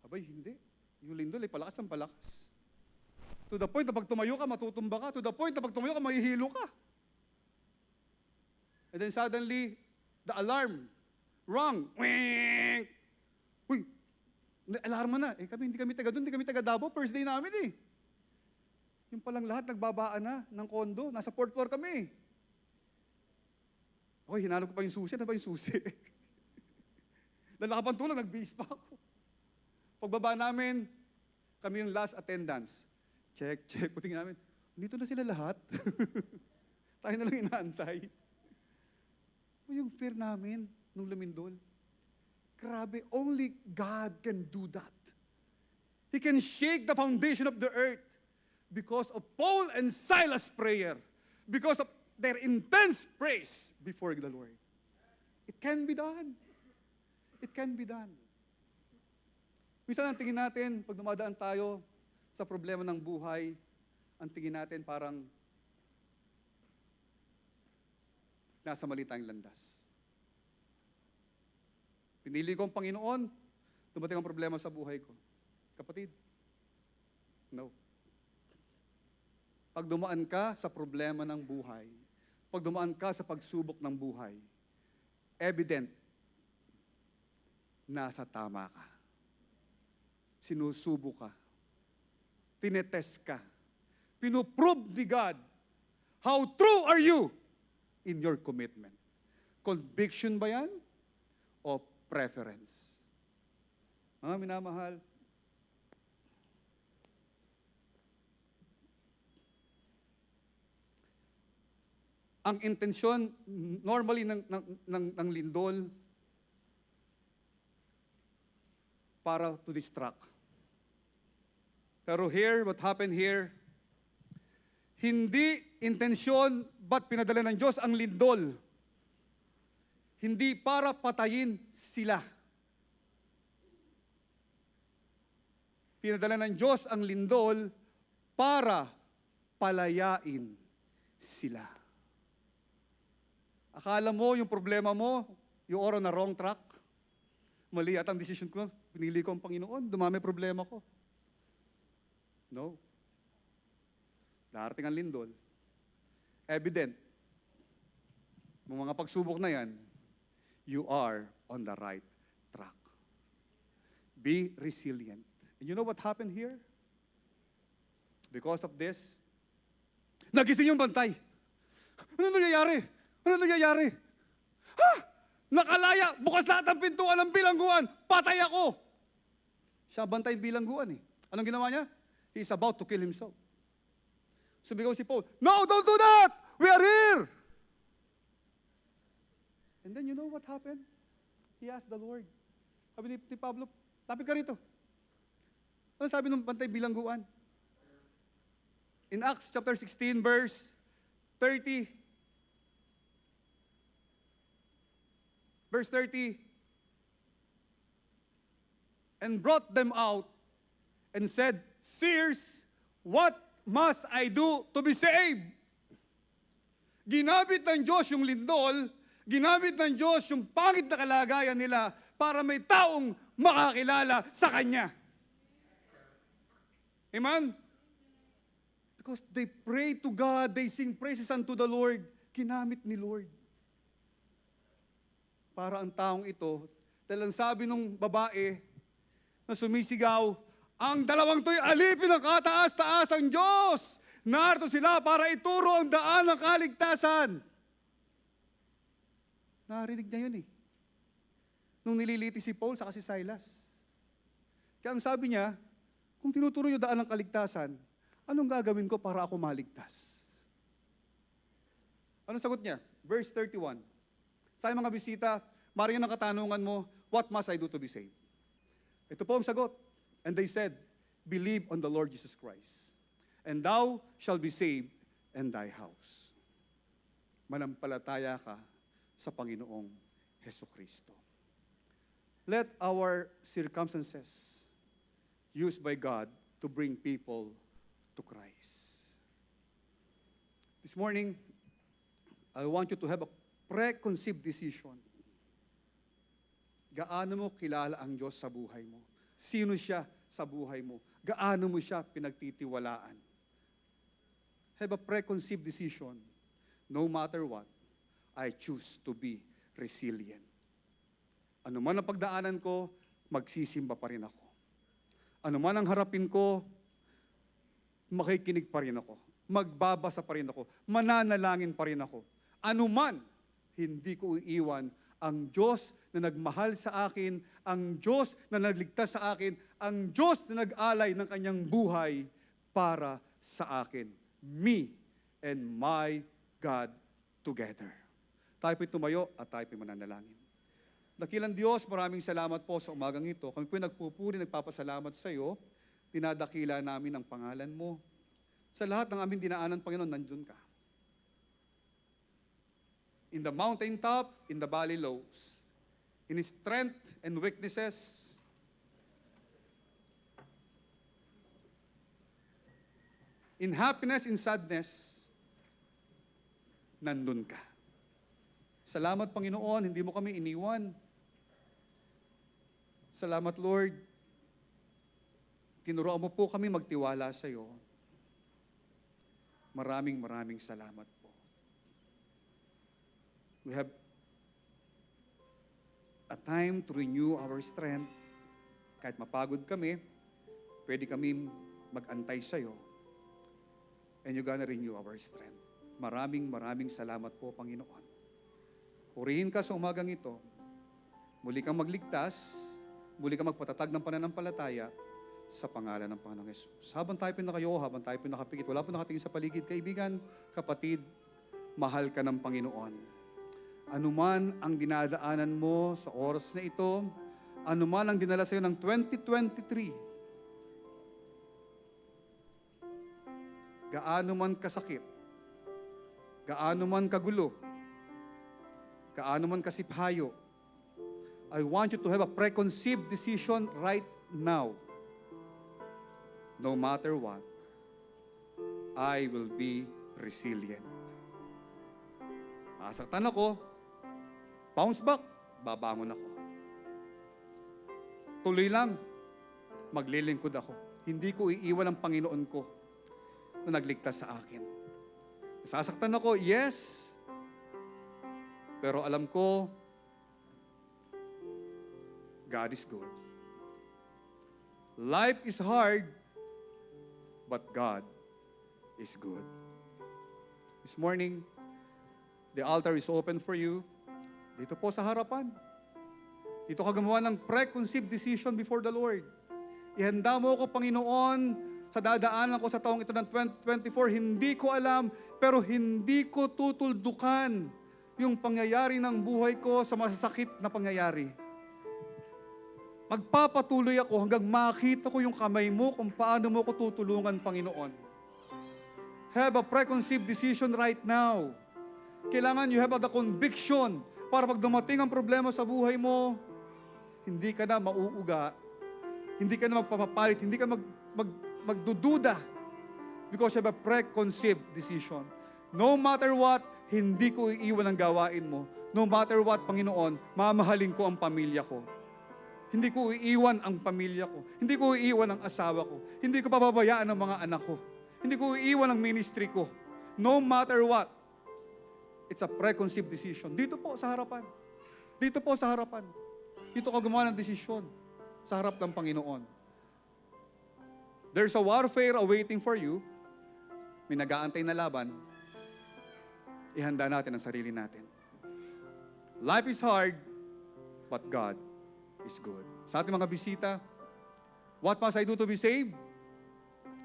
Abay, hindi. Yung lindol ay palakas ng palakas. To the point na pag tumayo ka, matutumba ka. To the point na pag tumayo ka, mahihilo ka. And then suddenly, the alarm rang. Uy, alarma na. Hindi kami taga doon, hindi kami taga Davao. First day namin eh. Yung palang lahat nagbabaan na ng kondo. Nasa 4th floor kami. Okay, hinanap ko pa yung susi. Ano ba yung susi? Lalakapan tulong, nagbihis pa ako. Pagbaba namin, kami yung last attendance. Check. Putingin namin, dito na sila lahat. Tayo na lang inaantay. Yung fear namin nung lumindol. Grabe, only God can do that. He can shake the foundation of the earth because of Paul and Silas' prayer, because of their intense praise before the Lord. It can be done. It can be done. Minsan ang tingin natin, pag dumadaan tayo sa problema ng buhay, ang tingin natin parang nasa mali tayong landas. Pinili ko ang Panginoon, dumating ang problema sa buhay ko. Kapatid, no. Pag dumaan ka sa problema ng buhay, pag dumaan ka sa pagsubok ng buhay, evident, nasa tama ka. Sinusubo ka. Tinetest ka. Pinuprove ni God, how true are you in your commitment? Conviction ba yan? O preference? Mga minamahal, ang intensyon normally ng lindol para to distract. Pero here, what happened here, hindi intensyon ba't pinadala ng Diyos ang lindol? Hindi para patayin sila. Pinadala ng Diyos ang lindol para palayain sila. Akala mo yung problema mo, yung oras na wrong track, mali at ang decision ko, pinili ko ang Panginoon, dumami problema ko. No. Darating ang lindol. Evident. Mga pagsubok na yan, you are on the right track. Be resilient. And you know what happened here? Because of this, nagising yung bantay. Ano nangyayari? Ano nangyayari? Ha! Nakalaya! Bukas lahat ang pintuan ng bilangguan! Patay ako! Siya bantay bilangguan eh. Anong ginawa niya? He is about to kill himself. Sumigaw si Paul, no, don't do that! We are here! And then you know what happened? He asked the Lord. Sabi ni Pablo, tapit ka rito. Ano sabi ng bantay bilangguan? In Acts chapter 16, verse 30, verse 30, and brought them out and said, Sirs, what must I do to be saved? Ginamit ng Diyos yung lindol, ginamit ng Diyos yung pangit na kalagayan nila para may taong makakilala sa Kanya. Amen? Because they pray to God, they sing praises unto the Lord, ginamit ni Lord. Para ang taong ito, dahil ang sabi ng babae na sumisigaw, ang dalawang to'y alipin ng kataas-taas ang Diyos. Narito sila para ituro ang daan ng kaligtasan. Narinig niya yun eh. Nung nililiti si Paul sa si Silas. Kaya ang sabi niya, kung tinuturo yung daan ng kaligtasan, anong gagawin ko para ako maligtas? Anong sagot niya? Verse 31. Sa mga bisita, mariyan ang katanungan mo, what must I do to be saved? Ito po ang sagot. And they said, believe on the Lord Jesus Christ, and thou shalt be saved and thy house. Manampalataya ka sa Panginoong Hesus Kristo. Let our circumstances used by God to bring people to Christ. This morning, I want you to have a preconceived decision. Gaano mo kilala ang Diyos sa buhay mo? Sino siya sa buhay mo? Gaano mo siya pinagtitiwalaan? Have a preconceived decision. No matter what, I choose to be resilient. Ano man ang pagdaanan ko, magsisimba pa rin ako. Ano man ang harapin ko, makikinig pa rin ako. Magbabasa pa rin ako. Mananalangin pa rin ako. Ano man, hindi ko iiwan ang Diyos na nagmahal sa akin, ang Diyos na nagligtas sa akin, ang Diyos na nag-alay ng kanyang buhay para sa akin. Me and my God together. Tayo po'y tumayo at tayo po'y mananalangin. Dakilang Diyos, maraming salamat po sa umagang ito. Kami po'y nagpupuri, nagpapasalamat sa iyo. Dinadakila namin ang pangalan mo. Sa lahat ng aming dinaanan, Panginoon, nandun ka. In the mountaintop, in the valley lows, in strength and weaknesses, in happiness, in sadness, nandun ka. Salamat, Panginoon, hindi mo kami iniwan. Salamat, Lord. Tinuruan mo po kami magtiwala sa iyo. Maraming salamat po. We have a time to renew our strength. Kahit mapagod kami, pwede kami mag-antay sa iyo. And you're gonna renew our strength. Maraming salamat po, Panginoon. Purihin ka sa umagang ito. Muli kang magligtas, muli kang magpatatag ng pananampalataya sa pangalan ng Panginoong Hesus. Habang tayo pinakayo, habang tayo pinakapikit, wala po nakatingin sa paligid, kaibigan, kapatid, mahal ka ng Panginoon. Anuman ang dinadaanan mo sa oras na ito, anuman ang dinala sa iyo ng 2023, gaano man kasakit, gaano man kagulo, gaano man kasiphayo, I want you to have a preconceived decision right now. No matter what, I will be resilient. Masaktan ako, bounce back, babangon ako. Tuloy lang, maglilingkod ako. Hindi ko iiwan ang Panginoon ko na nagligtas sa akin. Sasaktan ako, yes. Pero alam ko, God is good. Life is hard, but God is good. This morning, the altar is open for you. Dito po sa harapan. Dito ka gumawa ng preconceived decision before the Lord. Ihanda mo ako, Panginoon, sa dadaanan ko sa taong ito ng 2024. Hindi ko alam, pero hindi ko tutuldukan yung pangyayari ng buhay ko sa masasakit na pangyayari. Magpapatuloy ako hanggang makita ko yung kamay mo kung paano mo ko tutulungan, Panginoon. Have a preconceived decision right now. Kailangan you have the conviction para pag dumating ang problema sa buhay mo, hindi ka na mauuga, hindi ka na magpapapalit, hindi ka magdududa because you have a preconceived decision. No matter what, hindi ko iiwan ang gawain mo. No matter what, Panginoon, mamahalin ko ang pamilya ko. Hindi ko iiwan ang pamilya ko. Hindi ko iiwan ang asawa ko. Hindi ko pababayaan ang mga anak ko. Hindi ko iiwan ang ministry ko. No matter what. It's a preconceived decision. Dito po sa harapan. Dito po sa harapan. Dito ka gumawa ng desisyon sa harap ng Panginoon. There's a warfare awaiting for you. May nag-aantay na laban. Ihanda natin ang sarili natin. Life is hard, but God is good. Sa ating mga bisita, what must I do to be saved?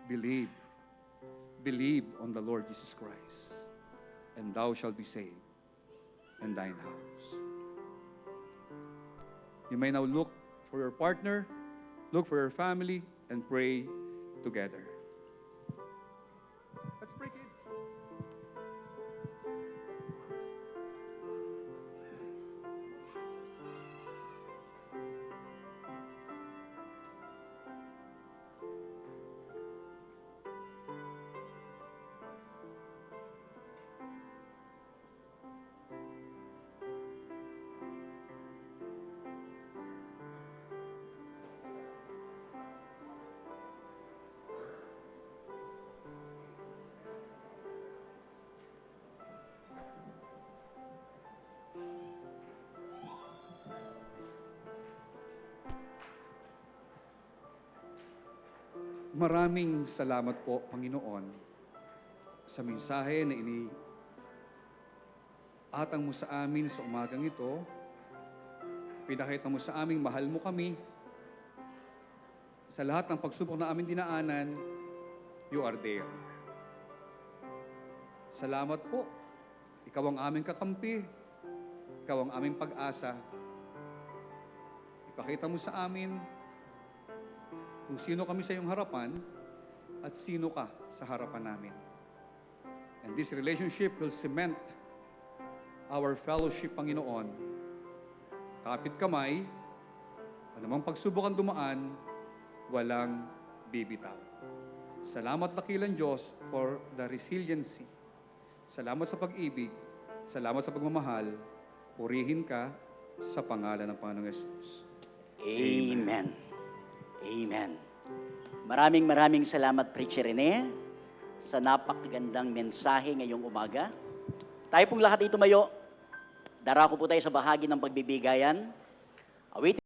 Believe. Believe on the Lord Jesus Christ, and thou shalt be saved, and thine house. You may now look for your partner, look for your family, and pray together. Let's pray, kids. Maraming salamat po, Panginoon, sa mensahe na atang mo sa amin sa umagang ito. Pinakita mo sa amin, mahal mo kami. Sa lahat ng pagsubok na amin dinaanan, you are there. Salamat po. Ikaw ang aming kakampi. Ikaw ang aming pag-asa. Ipakita mo sa amin kung sino kami sa iyong harapan at sino ka sa harapan namin. And this relationship will cement our fellowship, Panginoon. Kapit kamay, anumang pagsubok ang dumaan, walang bibitaw. Salamat dakilang Diyos for the resiliency. Salamat sa pag-ibig. Salamat sa pagmamahal. Purihin ka sa pangalan ng Panginoong Yesus. Amen. Amen. Maraming salamat, Preacher Rene, sa napakagandang mensahe ngayong umaga. Tayo pong lahat ay tumayo. Darako po tayo sa bahagi ng pagbibigayan. Awitin